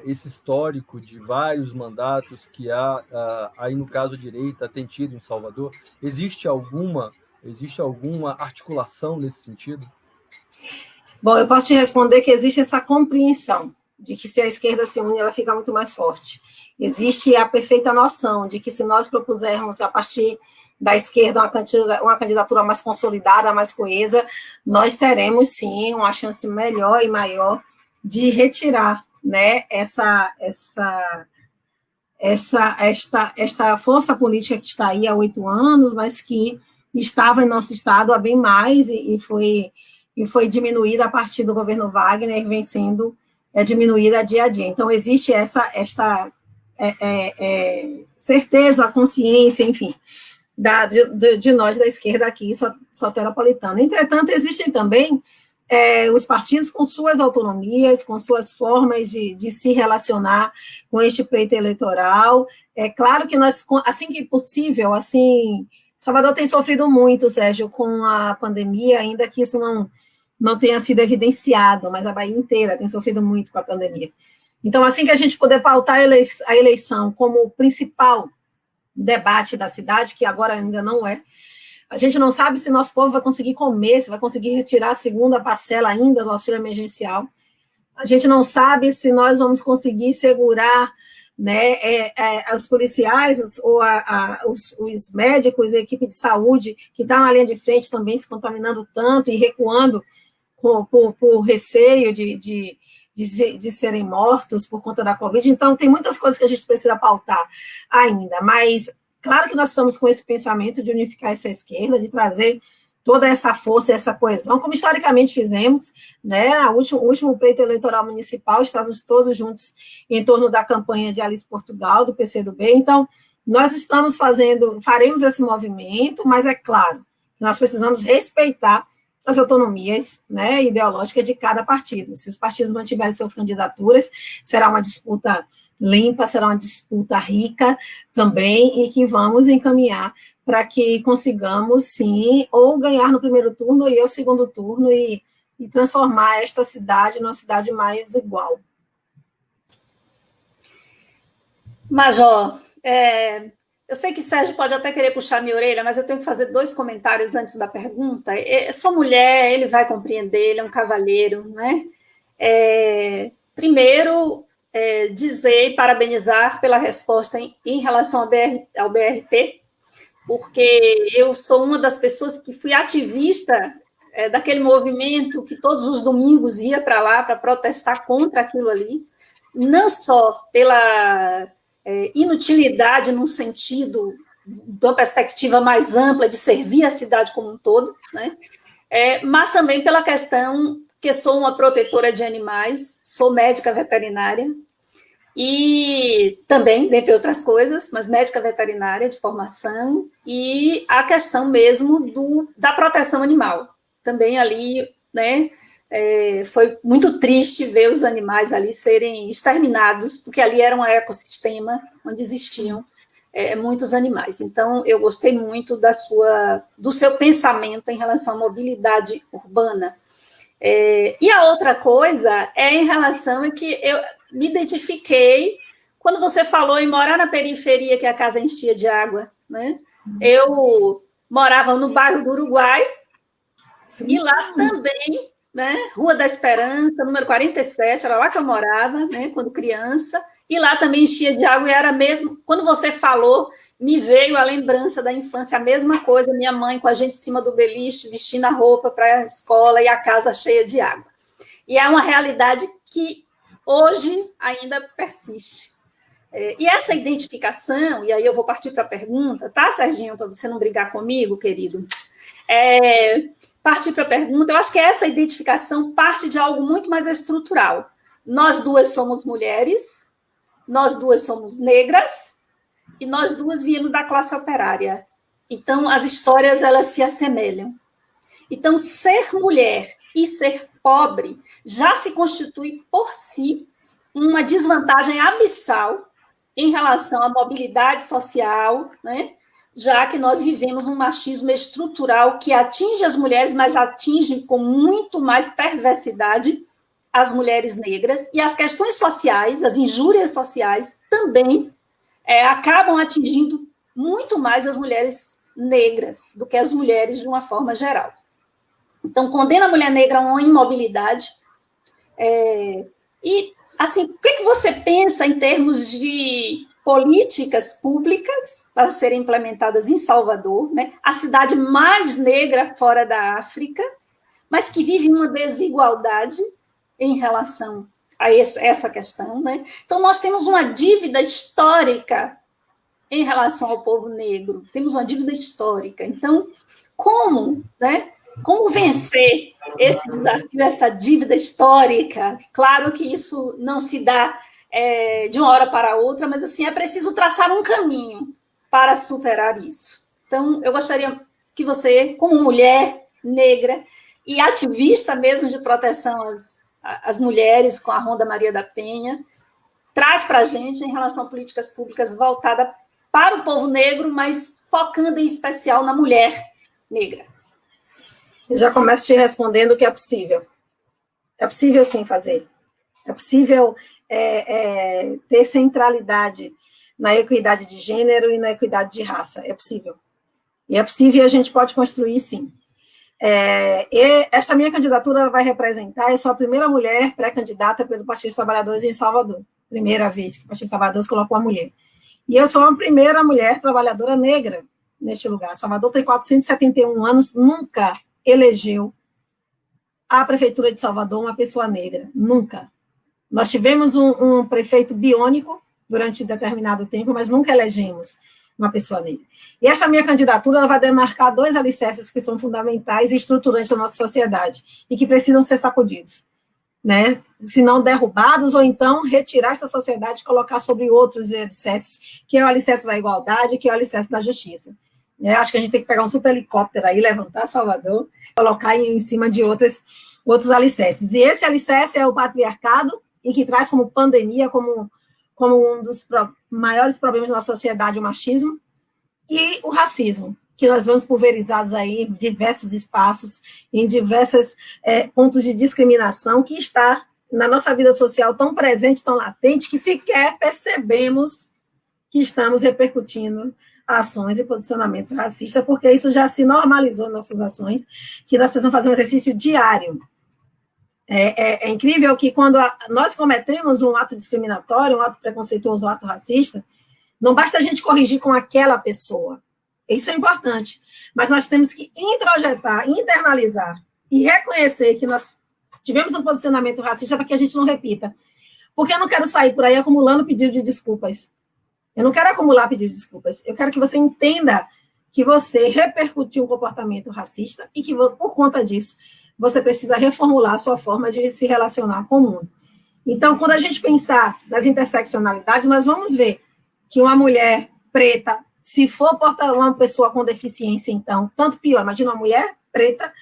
esse histórico de vários mandatos que aí no caso direita tem tido em Salvador? Existe alguma articulação nesse sentido? Bom, eu posso te responder que existe essa compreensão de que se a esquerda se une, ela fica muito mais forte. Existe a perfeita noção de que se nós propusermos a partir da esquerda uma candidatura mais consolidada, mais coesa, nós teremos sim uma chance melhor e maior de retirar, né, esta força política que está aí há 8 anos, mas que estava em nosso estado há bem mais e foi diminuída a partir do governo Wagner, vem sendo diminuída dia a dia. Então, existe esta certeza, consciência, enfim, de nós da esquerda aqui, soteropolitana. Entretanto, existem também os partidos com suas autonomias, com suas formas de se relacionar com este pleito eleitoral. É claro que nós, assim que possível, Salvador tem sofrido muito, Sérgio, com a pandemia, ainda que isso não tenha sido evidenciado, mas a Bahia inteira tem sofrido muito com a pandemia. Então, assim que a gente puder pautar a eleição como o principal debate da cidade, que agora ainda não é, A gente não sabe se nosso povo vai conseguir comer, se vai conseguir retirar a segunda parcela ainda do auxílio emergencial. A gente não sabe se nós vamos conseguir segurar, né, os policiais ou os médicos, a equipe de saúde que está na linha de frente também se contaminando tanto e recuando por receio de serem mortos por conta da Covid. Então, tem muitas coisas que a gente precisa pautar ainda, mas claro que nós estamos com esse pensamento de unificar essa esquerda, de trazer toda essa força e essa coesão, como historicamente fizemos, né? O último pleito eleitoral municipal, estávamos todos juntos em torno da campanha de Alice Portugal, do PCdoB. Então, nós faremos esse movimento, mas é claro que nós precisamos respeitar as autonomias, né, ideológicas de cada partido. Se os partidos mantiverem suas candidaturas, será uma disputa limpa, será uma disputa rica também, e que vamos encaminhar para que consigamos, sim, ou ganhar no primeiro turno e o segundo turno e transformar esta cidade numa cidade mais igual. Major, eu sei que Sérgio pode até querer puxar minha orelha, mas eu tenho que fazer 2 comentários antes da pergunta. Eu sou mulher, ele vai compreender, ele é um cavalheiro, né? Primeiro, dizer e parabenizar pela resposta em relação ao BRT, porque eu sou uma das pessoas que fui ativista daquele movimento que todos os domingos ia para lá para protestar contra aquilo ali, não só pela inutilidade num sentido, de uma perspectiva mais ampla de servir a cidade como um todo, né? Mas também pela questão que sou uma protetora de animais, sou médica veterinária, e também, dentre outras coisas, mas médica veterinária de formação, e a questão mesmo da proteção animal. Também ali, né, foi muito triste ver os animais ali serem exterminados, porque ali era um ecossistema onde existiam muitos animais. Então, eu gostei muito do seu pensamento em relação à mobilidade urbana. E a outra coisa é em relação a que eu me identifiquei quando você falou em morar na periferia, que a casa enchia de água, né? Eu morava no bairro do Uruguai, sim, e lá também, né, Rua da Esperança, número 47, era lá que eu morava, né, quando criança, e lá também enchia de água, e era mesmo, quando você falou, me veio a lembrança da infância, a mesma coisa, minha mãe com a gente em cima do beliche, vestindo a roupa para a escola, e a casa cheia de água. E é uma realidade que hoje ainda persiste. E essa identificação, e aí eu vou partir para a pergunta, tá, Serginho, para você não brigar comigo, querido? Partir para a pergunta, eu acho que essa identificação parte de algo muito mais estrutural. Nós duas somos mulheres, nós duas somos negras, e nós duas viemos da classe operária. Então, as histórias, elas se assemelham. Então, ser mulher e ser pobre já se constitui por si uma desvantagem abissal em relação à mobilidade social, né? Já que nós vivemos um machismo estrutural que atinge as mulheres, mas atinge com muito mais perversidade as mulheres negras, e as questões sociais, as injúrias sociais, também acabam atingindo muito mais as mulheres negras do que as mulheres de uma forma geral. Então, condena a mulher negra a uma imobilidade. E, assim, o que você pensa em termos de políticas públicas para serem implementadas em Salvador, né? A cidade mais negra fora da África, mas que vive uma desigualdade em relação a essa questão, né? Então, nós temos uma dívida histórica em relação ao povo negro, temos uma dívida histórica. Então, como, né? Como vencer esse desafio, essa dívida histórica? Claro que isso não se dá de uma hora para outra, mas assim, é preciso traçar um caminho para superar isso. Então, eu gostaria que você, como mulher negra e ativista mesmo de proteção às mulheres com a Ronda Maria da Penha, traz para a gente em relação a políticas públicas voltadas para o povo negro, mas focando em especial na mulher negra. Eu já começo te respondendo que é possível. É possível, sim, fazer. É possível ter centralidade na equidade de gênero e na equidade de raça. É possível. E é possível e a gente pode construir, sim. E esta minha candidatura vai representar, eu sou a primeira mulher pré-candidata pelo Partido dos Trabalhadores em Salvador. Primeira vez que o Partido dos Trabalhadores colocou uma mulher. E eu sou a primeira mulher trabalhadora negra neste lugar. Salvador tem 471 anos, nunca elegeu a Prefeitura de Salvador uma pessoa negra. Nunca. Nós tivemos um prefeito biônico durante determinado tempo, mas nunca elegemos uma pessoa negra. E essa minha candidatura ela vai demarcar 2 alicerces que são fundamentais e estruturantes da nossa sociedade e que precisam ser sacudidos, né? Se não derrubados, ou então retirar essa sociedade e colocar sobre outros alicerces, que é o alicerce da igualdade, que é o alicerce da justiça. Acho que a gente tem que pegar um super helicóptero aí, levantar Salvador, colocar em cima de outros alicerces. E esse alicerce é o patriarcado, e que traz como pandemia, como um dos maiores problemas da nossa sociedade, o machismo, e o racismo, que nós vemos pulverizados aí em diversos espaços, em diversos pontos de discriminação, que está na nossa vida social tão presente, tão latente, que sequer percebemos que estamos repercutindo ações e posicionamentos racistas, porque isso já se normalizou em nossas ações, que nós precisamos fazer um exercício diário. É incrível que quando nós cometemos um ato discriminatório, um ato preconceituoso, um ato racista, não basta a gente corrigir com aquela pessoa. Isso é importante. Mas nós temos que introjetar, internalizar e reconhecer que nós tivemos um posicionamento racista para que a gente não repita. Porque eu não quero sair por aí acumulando pedido de desculpas. Eu não quero acumular pedido de desculpas. Eu quero que você entenda que você repercutiu um comportamento racista e que, por conta disso, você precisa reformular a sua forma de se relacionar com o mundo. Então, quando a gente pensar nas interseccionalidades, nós vamos ver que uma mulher preta, se for uma pessoa com deficiência, então, tanto pior, imagina uma mulher preta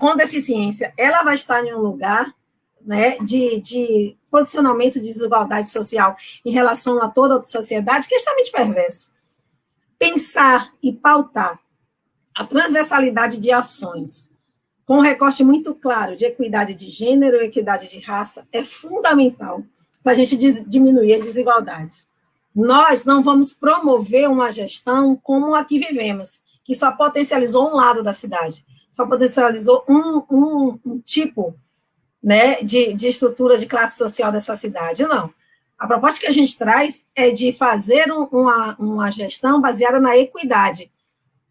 com deficiência, ela vai estar em um lugar, né, de posicionamento de desigualdade social em relação a toda a sociedade, que é extremamente perverso. Pensar e pautar a transversalidade de ações, com um recorte muito claro de equidade de gênero e equidade de raça, é fundamental para a gente diminuir as desigualdades. Nós não vamos promover uma gestão como a que vivemos, que só potencializou um lado da cidade, só potencializou um tipo, né, de estrutura de classe social dessa cidade. Não. A proposta que a gente traz é de fazer uma gestão baseada na equidade.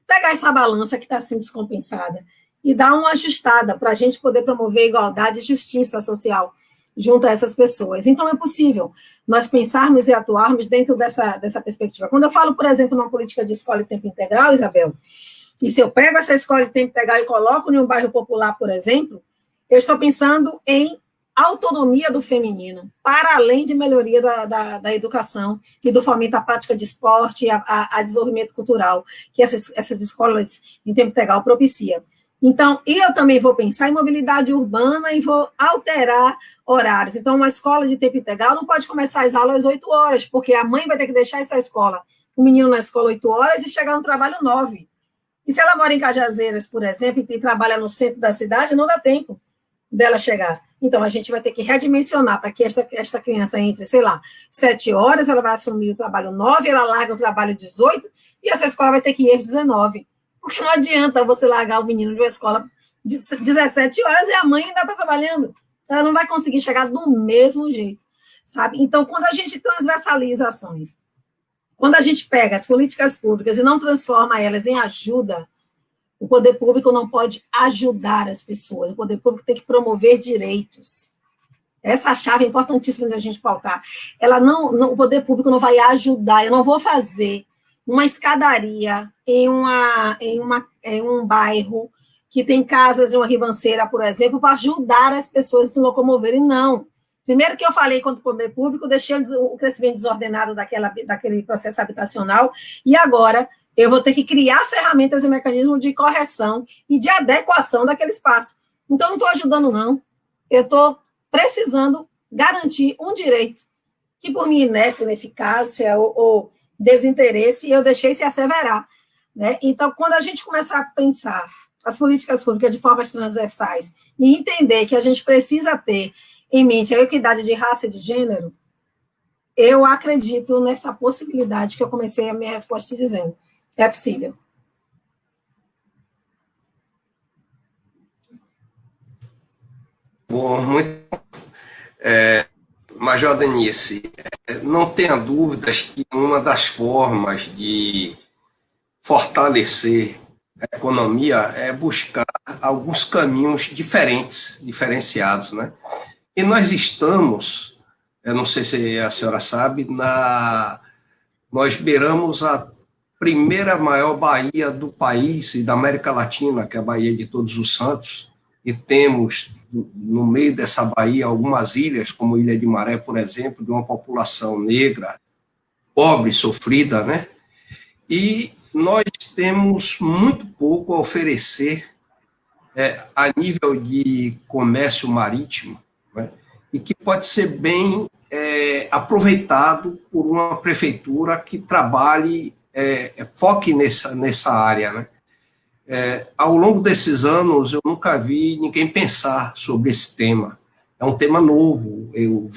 Pegar essa balança que está assim descompensada e dar uma ajustada para a gente poder promover igualdade e justiça social junto a essas pessoas. Então, é possível nós pensarmos e atuarmos dentro dessa perspectiva. Quando eu falo, por exemplo, numa política de escola de tempo integral, Isabel, e se eu pego essa escola de tempo integral e coloco em um bairro popular, por exemplo, eu estou pensando em autonomia do feminino, para além de melhoria da educação e do fomento à prática de esporte, a desenvolvimento cultural, que essas escolas em tempo integral propiciam. Então, eu também vou pensar em mobilidade urbana e vou alterar horários. Então, uma escola de tempo integral não pode começar as aulas às 8 horas, porque a mãe vai ter que deixar essa escola, o menino na escola 8 horas e chegar no trabalho 9. E se ela mora em Cajazeiras, por exemplo, e trabalha no centro da cidade, não dá tempo dela chegar. Então, a gente vai ter que redimensionar para que esta criança entre, 7 horas, ela vai assumir o trabalho 9, ela larga o trabalho 18, e essa escola vai ter que ir às 19. Porque não adianta você largar o menino de uma escola de 17 horas e a mãe ainda está trabalhando. Ela não vai conseguir chegar do mesmo jeito, sabe? Então, quando a gente transversaliza ações, quando a gente pega as políticas públicas e não transforma elas em ajuda, o poder público não pode ajudar as pessoas, o poder público tem que promover direitos. Essa chave é importantíssima de a gente pautar. O poder público não vai ajudar, eu não vou fazer uma escadaria em um bairro que tem casas em uma ribanceira, por exemplo, para ajudar as pessoas a se locomoverem, não. Primeiro que eu falei contra o poder público, deixei o crescimento desordenado daquele processo habitacional, e agora eu vou ter que criar ferramentas e mecanismos de correção e de adequação daquele espaço. Então, não estou ajudando, não. Eu estou precisando garantir um direito que, por minha inércia, ineficácia ou desinteresse, eu deixei se asseverar, né? Então, quando a gente começar a pensar as políticas públicas de formas transversais e entender que a gente precisa ter em mente a equidade de raça e de gênero, eu acredito nessa possibilidade que eu comecei a minha resposta te dizendo. É possível. bom, muito. Major Denise, não tenha dúvidas que uma das formas de fortalecer a economia é buscar alguns caminhos diferenciados, né? E nós estamos, eu não sei se a senhora sabe, nós beiramos a primeira maior baía do país e da América Latina, que é a Baía de Todos os Santos, e temos no meio dessa baía algumas ilhas, como Ilha de Maré, por exemplo, de uma população negra, pobre, sofrida, né? E nós temos muito pouco a oferecer a nível de comércio marítimo, né? E que pode ser bem aproveitado por uma prefeitura que trabalhe, foque nessa área, né? Ao longo desses anos, eu nunca vi ninguém pensar sobre esse tema. É um tema novo, eu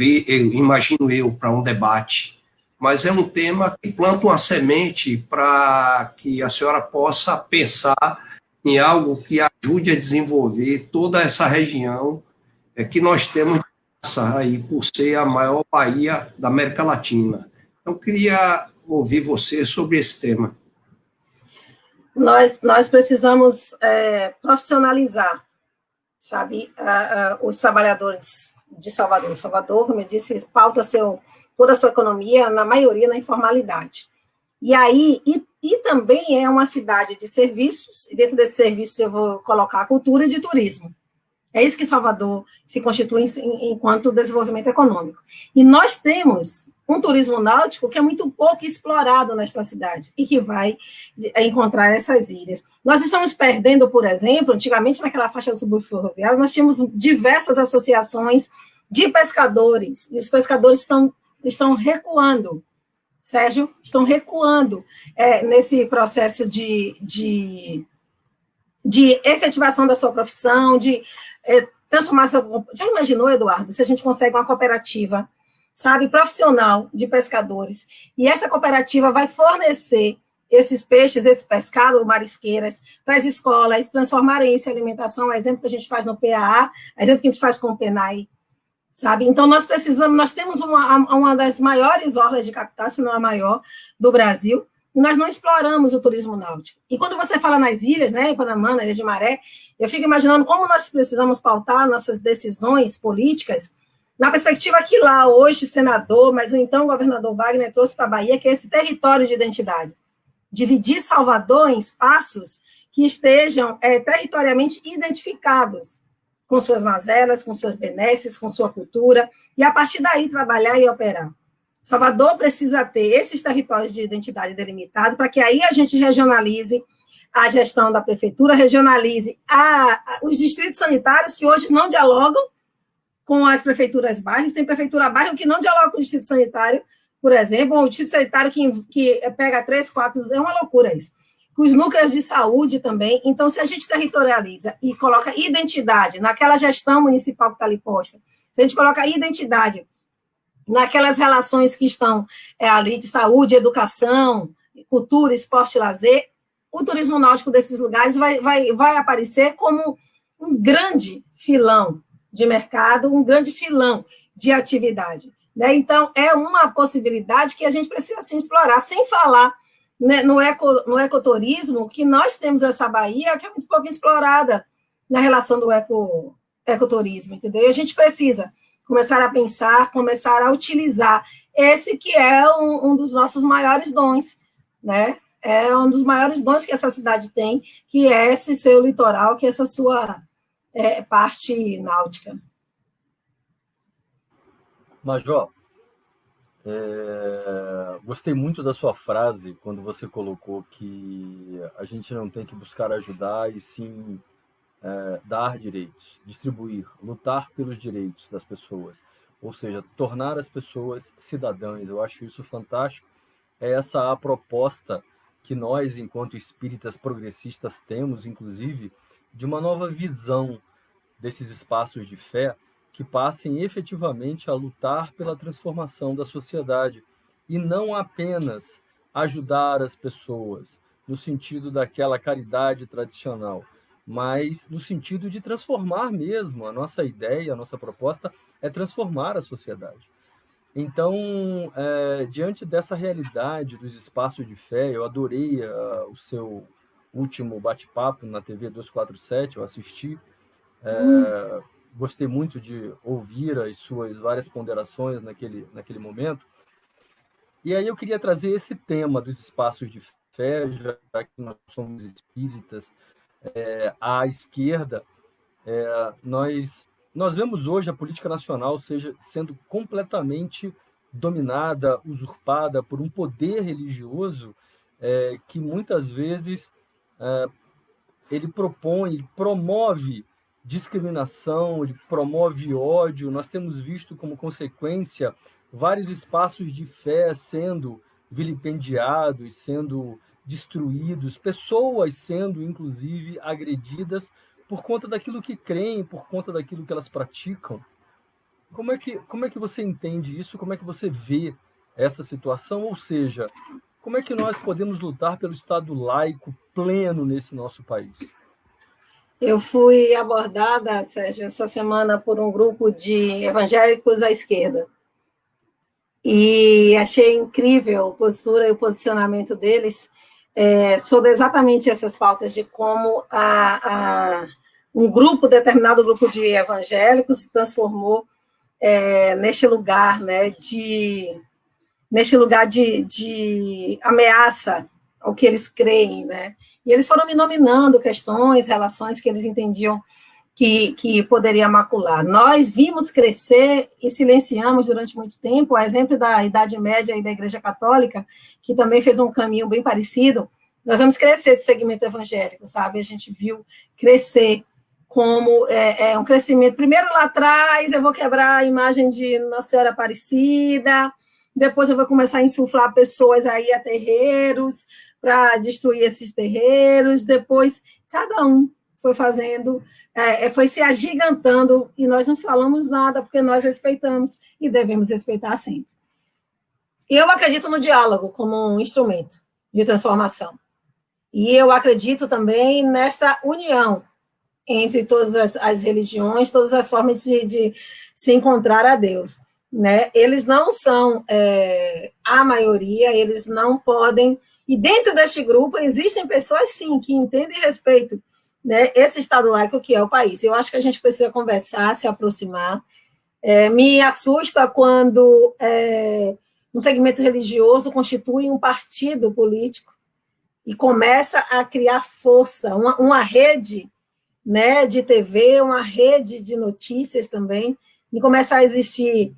imagino para um debate, mas é um tema que planta uma semente para que a senhora possa pensar em algo que ajude a desenvolver toda essa região que nós temos aí por ser a maior baía da América Latina. Então, queria ouvir você sobre esse tema. Nós precisamos profissionalizar, sabe, os trabalhadores de Salvador. Salvador, como eu disse, pauta toda a sua economia, na maioria, na informalidade. E aí, e também é uma cidade de serviços, e dentro desses serviços eu vou colocar a cultura e de turismo. É isso que Salvador se constitui enquanto desenvolvimento econômico. E nós temos um turismo náutico que é muito pouco explorado nesta cidade e que vai encontrar essas ilhas. Nós estamos perdendo, por exemplo, antigamente naquela faixa subferroviária, nós tínhamos diversas associações de pescadores, e os pescadores estão recuando, Sérgio, estão recuando nesse processo de efetivação da sua profissão, de transformar... Já imaginou, Eduardo, se a gente consegue uma cooperativa, sabe, profissional de pescadores, e essa cooperativa vai fornecer esses peixes, esse pescado, marisqueiras, para as escolas transformarem isso em alimentação, exemplo que a gente faz no PAA, exemplo que a gente faz com o PENAI, sabe? Então, nós temos uma das maiores orlas de capital, se não a maior, do Brasil, e nós não exploramos o turismo náutico. E quando você fala nas ilhas, né, em Panamá, na Ilha de Maré, eu fico imaginando como nós precisamos pautar nossas decisões políticas na perspectiva que lá, hoje, senador, mas o então governador Wagner trouxe para a Bahia, que é esse território de identidade. Dividir Salvador em espaços que estejam territorialmente identificados com suas mazelas, com suas benesses, com sua cultura, e a partir daí trabalhar e operar. Salvador precisa ter esses territórios de identidade delimitados para que aí a gente regionalize a gestão da prefeitura, regionalize os distritos sanitários que hoje não dialogam com as prefeituras bairros. Tem prefeitura bairro que não dialoga com o distrito sanitário, por exemplo, ou o distrito sanitário que pega 3, 4, é uma loucura isso. Com os núcleos de saúde também. Então, se a gente territorializa e coloca identidade naquela gestão municipal que está ali posta, se a gente coloca identidade naquelas relações que estão ali de saúde, educação, cultura, esporte e lazer, o turismo náutico desses lugares vai aparecer como um grande filão de mercado, um grande filão de atividade, né? Então, é uma possibilidade que a gente precisa, sim, explorar, sem falar, né, no ecoturismo, que nós temos essa Bahia que é muito pouco explorada na relação do ecoturismo, entendeu? E a gente precisa começar a pensar, começar a utilizar esse que é um dos nossos maiores dons, né? É um dos maiores dons que essa cidade tem, que é esse seu litoral, que é essa sua parte náutica. Major, gostei muito da sua frase quando você colocou que a gente não tem que buscar ajudar e sim dar direitos, distribuir, lutar pelos direitos das pessoas, ou seja, tornar as pessoas cidadãs. Eu acho isso fantástico. É essa a proposta que nós, enquanto espíritas progressistas, temos, inclusive, de uma nova visão desses espaços de fé que passem efetivamente a lutar pela transformação da sociedade e não apenas ajudar as pessoas no sentido daquela caridade tradicional, mas no sentido de transformar mesmo. A nossa ideia, a nossa proposta é transformar a sociedade. Então, diante dessa realidade dos espaços de fé, eu adorei o seu último bate-papo na TV 247, eu assisti, gostei muito de ouvir as suas várias ponderações naquele momento. E aí eu queria trazer esse tema dos espaços de fé, já que nós somos espíritas, à esquerda, nós vemos hoje a política nacional sendo completamente dominada, usurpada por um poder religioso que muitas vezes ele promove discriminação, ele promove ódio. Nós temos visto como consequência vários espaços de fé sendo vilipendiados, sendo destruídos, pessoas sendo, inclusive, agredidas por conta daquilo que creem, por conta daquilo que elas praticam. Como é que você entende isso? Como é que você vê essa situação? Ou seja, como é que nós podemos lutar pelo Estado laico pleno nesse nosso país? Eu fui abordada, Sérgio, essa semana por um grupo de evangélicos à esquerda. E achei incrível a postura e o posicionamento deles sobre exatamente essas pautas de como determinado grupo de evangélicos se transformou neste lugar, né, neste lugar de ameaça ao que eles creem, né? E eles foram me nominando questões, relações que eles entendiam que poderia macular. Nós vimos crescer e silenciamos durante muito tempo, a exemplo da Idade Média e da Igreja Católica, que também fez um caminho bem parecido. Nós vamos crescer esse segmento evangélico, sabe? A gente viu crescer como um crescimento. Primeiro, lá atrás, eu vou quebrar a imagem de Nossa Senhora Aparecida, depois eu vou começar a insuflar pessoas aí a terreiros, para destruir esses terreiros, depois cada um foi fazendo, foi se agigantando, e nós não falamos nada, porque nós respeitamos, e devemos respeitar sempre. E eu acredito no diálogo como um instrumento de transformação. E eu acredito também nesta união entre todas as religiões, todas as formas de se encontrar a Deus. Né? Eles não são a maioria, eles não podem... E dentro deste grupo existem pessoas, sim, que entendem e respeitam, né, esse Estado laico que é o país. Eu acho que a gente precisa conversar, se aproximar. Me assusta quando um segmento religioso constitui um partido político e começa a criar força, uma rede, né, de TV, uma rede de notícias também, e começa a existir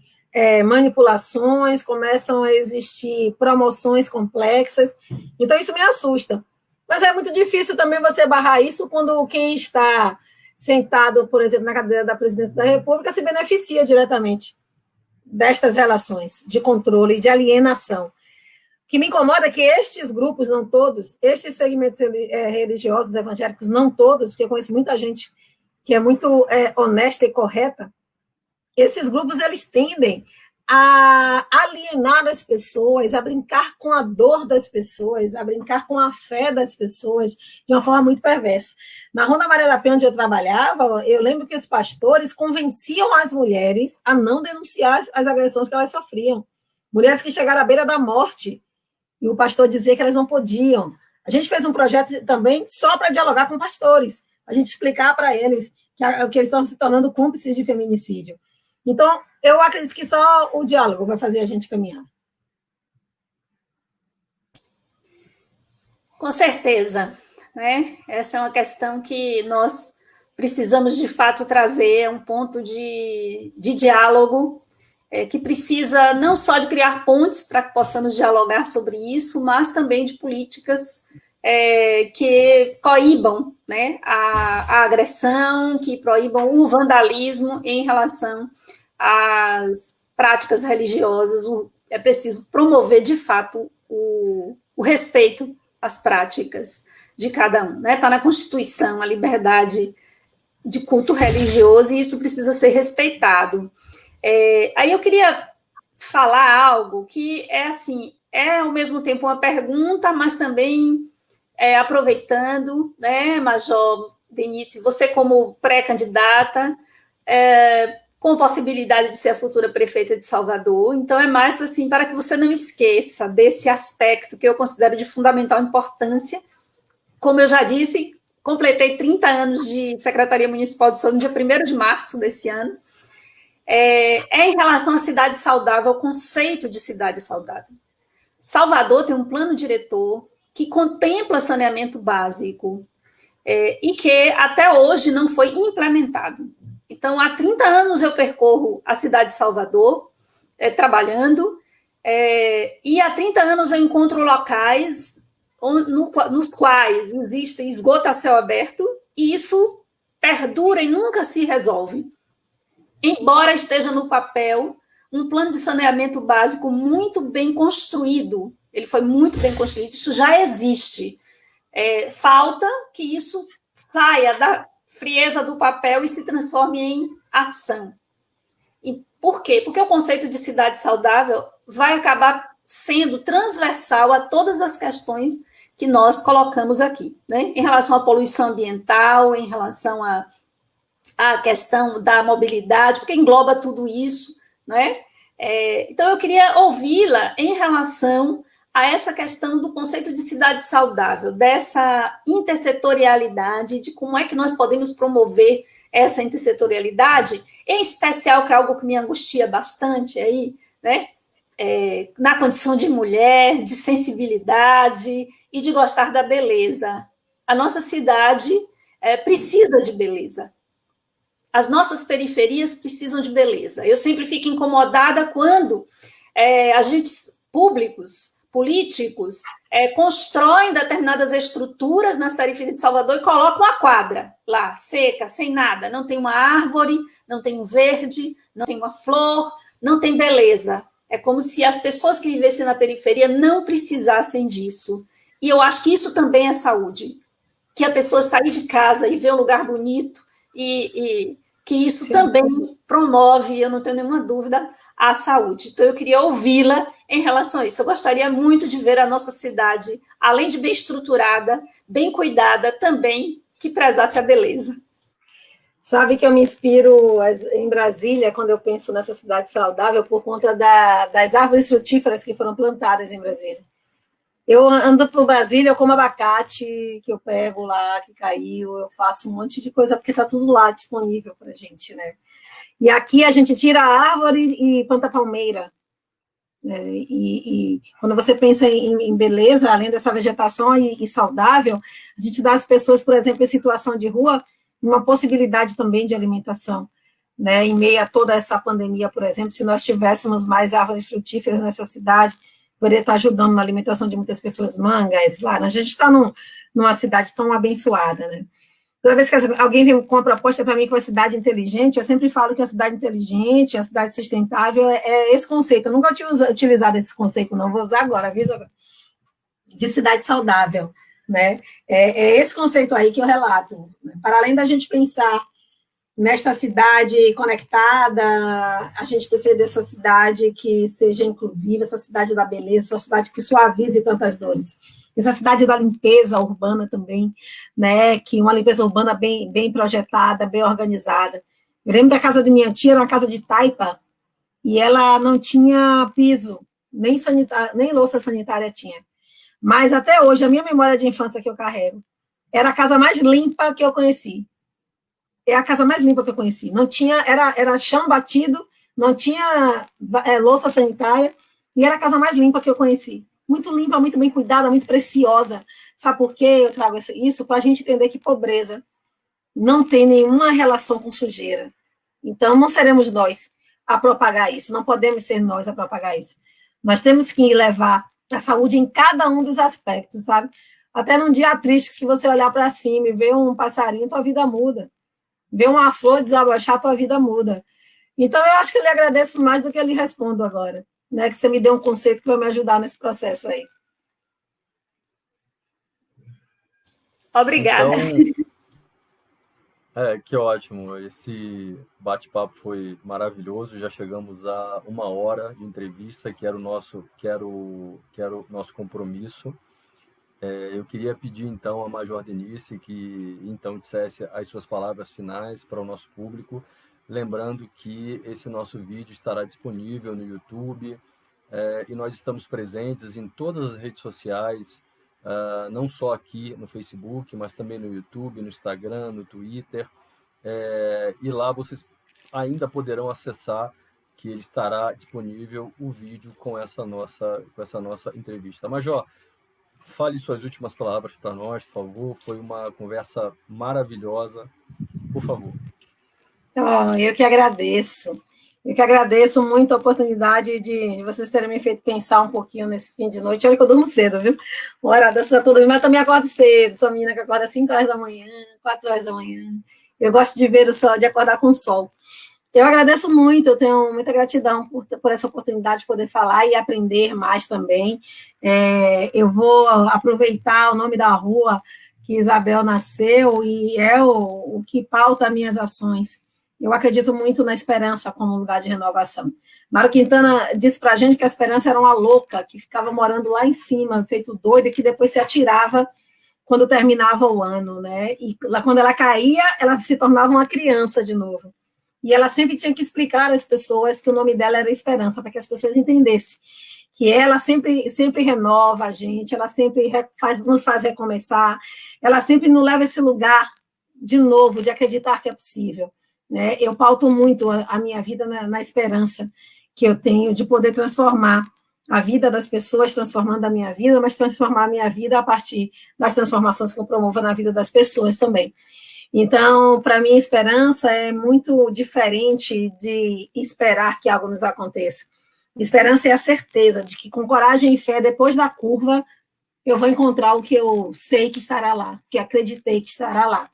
manipulações, começam a existir promoções complexas. Então, isso me assusta. Mas é muito difícil também você barrar isso quando quem está sentado, por exemplo, na cadeira da presidência da República se beneficia diretamente destas relações de controle e de alienação. O que me incomoda é que estes grupos, não todos, estes segmentos religiosos evangélicos, não todos, porque eu conheço muita gente que é muito honesta e correta, esses grupos, eles tendem a alienar as pessoas, a brincar com a dor das pessoas, a brincar com a fé das pessoas, de uma forma muito perversa. Na Ronda Maria da Penha, onde eu trabalhava, eu lembro que os pastores convenciam as mulheres a não denunciar as agressões que elas sofriam. Mulheres que chegaram à beira da morte, e o pastor dizia que elas não podiam. A gente fez um projeto também só para dialogar com pastores, a gente explicar para eles que eles estão se tornando cúmplices de feminicídio. Então, eu acredito que só o diálogo vai fazer a gente caminhar. Com certeza, né? Essa é uma questão que nós precisamos, de fato, trazer um ponto de diálogo, que precisa não só de criar pontes para que possamos dialogar sobre isso, mas também de políticas que coíbam, né, a agressão, que proíbam o vandalismo em relação às práticas religiosas. É preciso promover, de fato, o respeito às práticas de cada um. Né? Está na Constituição a liberdade de culto religioso e isso precisa ser respeitado. Aí eu queria falar algo que é ao mesmo tempo uma pergunta, mas também aproveitando, né, Major, Denise, você como pré-candidata, com possibilidade de ser a futura prefeita de Salvador. Então, é mais assim, para que você não esqueça desse aspecto que eu considero de fundamental importância. Como eu já disse, completei 30 anos de Secretaria Municipal de Saúde no dia 1º de março desse ano. Em relação à cidade saudável, ao conceito de cidade saudável. Salvador tem um plano diretor que contempla saneamento básico e que até hoje não foi implementado. Então, há 30 anos eu percorro a cidade de Salvador, trabalhando, e há 30 anos eu encontro locais nos quais existe esgoto a céu aberto, e isso perdura e nunca se resolve. Embora esteja no papel um plano de saneamento básico muito bem construído, ele foi muito bem construído, isso já existe. Falta que isso saia da frieza do papel e se transforme em ação. E por quê? Porque o conceito de cidade saudável vai acabar sendo transversal a todas as questões que nós colocamos aqui, né? Em relação à poluição ambiental, em relação à questão da mobilidade, porque engloba tudo isso, né? Então, eu queria ouvi-la em relação a essa questão do conceito de cidade saudável, dessa intersetorialidade, de como é que nós podemos promover essa intersetorialidade, em especial, que é algo que me angustia bastante aí, né? Na condição de mulher, de sensibilidade e de gostar da beleza. A nossa cidade precisa de beleza. As nossas periferias precisam de beleza. Eu sempre fico incomodada quando agentes públicos, políticos, constroem determinadas estruturas nas periferias de Salvador e colocam a quadra lá, seca, sem nada. Não tem uma árvore, não tem um verde, não tem uma flor, não tem beleza. É como se as pessoas que vivessem na periferia não precisassem disso. E eu acho que isso também é saúde. Que a pessoa sair de casa e ver um lugar bonito e que isso Sim. também promove, eu não tenho nenhuma dúvida, a saúde. Então, eu queria ouvi-la em relação a isso. Eu gostaria muito de ver a nossa cidade, além de bem estruturada, bem cuidada, também que prezasse a beleza. Sabe que eu me inspiro em Brasília, quando eu penso nessa cidade saudável, por conta das árvores frutíferas que foram plantadas em Brasília. Eu ando por Brasília, eu como abacate que eu pego lá, que caiu, eu faço um monte de coisa, porque está tudo lá disponível para a gente, né? E aqui a gente tira a árvore e planta palmeira. Né? E quando você pensa em beleza, além dessa vegetação e saudável, a gente dá às pessoas, por exemplo, em situação de rua, uma possibilidade também de alimentação. Né? Em meio a toda essa pandemia, por exemplo, se nós tivéssemos mais árvores frutíferas nessa cidade, poderia estar ajudando na alimentação de muitas pessoas, mangas, laranjas. A gente está numa cidade tão abençoada, né? Toda vez que alguém vem com uma proposta para mim que é uma cidade inteligente, eu sempre falo que a cidade inteligente, a cidade sustentável é esse conceito. Eu nunca tinha utilizado esse conceito, não vou usar agora, viu? De cidade saudável, né? É esse conceito aí que eu relato. Né? Para além da gente pensar nesta cidade conectada, a gente precisa dessa cidade que seja inclusiva, essa cidade da beleza, essa cidade que suavize tantas dores. Essa cidade da limpeza urbana também, né, que uma limpeza urbana bem projetada, bem organizada. Eu lembro da casa de minha tia, era uma casa de taipa, e ela não tinha piso, nem louça sanitária tinha. Mas até hoje, a minha memória de infância que eu carrego, era a casa mais limpa que eu conheci. É a casa mais limpa que eu conheci. Não tinha, era chão batido, não tinha louça sanitária, e era a casa mais limpa que eu conheci. Muito limpa, muito bem cuidada, muito preciosa. Sabe por que eu trago isso? Para a gente entender que pobreza não tem nenhuma relação com sujeira. Então, não seremos nós a propagar isso, não podemos ser nós a propagar isso. Nós temos que levar a saúde em cada um dos aspectos, sabe? Até num dia triste, se você olhar para cima e ver um passarinho, tua vida muda. Ver uma flor desabrochar, tua vida muda. Então, eu acho que eu lhe agradeço mais do que eu lhe respondo agora. Né, que você me deu um conceito que vai me ajudar nesse processo aí. Obrigada. Então, que ótimo. Esse bate-papo foi maravilhoso. Já chegamos a 1 hora de entrevista, que era o nosso compromisso. Eu queria pedir, então, a Major Denise que, então, dissesse as suas palavras finais para o nosso público, lembrando que esse nosso vídeo estará disponível no YouTube, e nós estamos presentes em todas as redes sociais, não só aqui no Facebook, mas também no YouTube, no Instagram, no Twitter, e lá vocês ainda poderão acessar que ele estará disponível o vídeo com essa nossa entrevista. Major, fale suas últimas palavras para nós, por favor. Foi uma conversa maravilhosa. Por favor. Oh, eu que agradeço. Eu que agradeço muito a oportunidade de vocês terem me feito pensar um pouquinho nesse fim de noite. Olha que eu durmo cedo, viu? Uma hora dessa já tô dormindo, mas também acordo cedo. Sou menina que acorda às 5 horas da manhã, 4 horas da manhã. Eu gosto de ver o sol, de acordar com o sol. Eu agradeço muito, eu tenho muita gratidão por essa oportunidade de poder falar e aprender mais também. Eu vou aproveitar o nome da rua que Isabel nasceu e é o que pauta minhas ações. Eu acredito muito na esperança como lugar de renovação. Mário Quintana disse para a gente que a esperança era uma louca, que ficava morando lá em cima, feito doida, e que depois se atirava quando terminava o ano, né? E lá, quando ela caía, ela se tornava uma criança de novo. E ela sempre tinha que explicar às pessoas que o nome dela era Esperança, para que as pessoas entendessem que ela sempre renova a gente, ela sempre nos faz recomeçar, ela sempre nos leva a esse lugar de novo, de acreditar que é possível. Né? Eu pauto muito a minha vida na esperança que eu tenho de poder transformar a vida das pessoas, transformando a minha vida, mas transformar a minha vida a partir das transformações que eu promovo na vida das pessoas também. Então, para mim, esperança é muito diferente de esperar que algo nos aconteça. Esperança é a certeza de que, com coragem e fé, depois da curva, eu vou encontrar o que eu sei que estará lá, que acreditei que estará lá.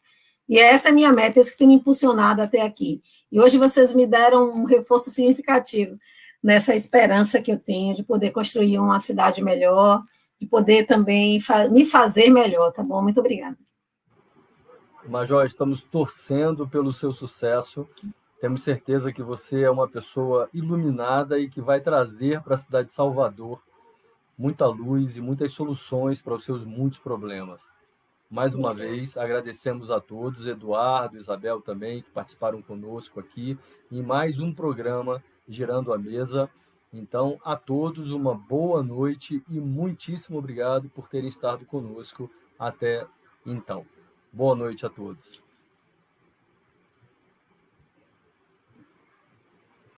E essa é a minha meta, isso que tem me impulsionado até aqui. E hoje vocês me deram um reforço significativo nessa esperança que eu tenho de poder construir uma cidade melhor, de poder também me fazer melhor, tá bom? Muito obrigada. Major, estamos torcendo pelo seu sucesso. Temos certeza que você é uma pessoa iluminada e que vai trazer para a cidade de Salvador muita luz e muitas soluções para os seus muitos problemas. Mais uma vez, agradecemos a todos, Eduardo, Isabel também, que participaram conosco aqui, em mais um programa Girando a Mesa. Então, a todos uma boa noite e muitíssimo obrigado por terem estado conosco até então. Boa noite a todos.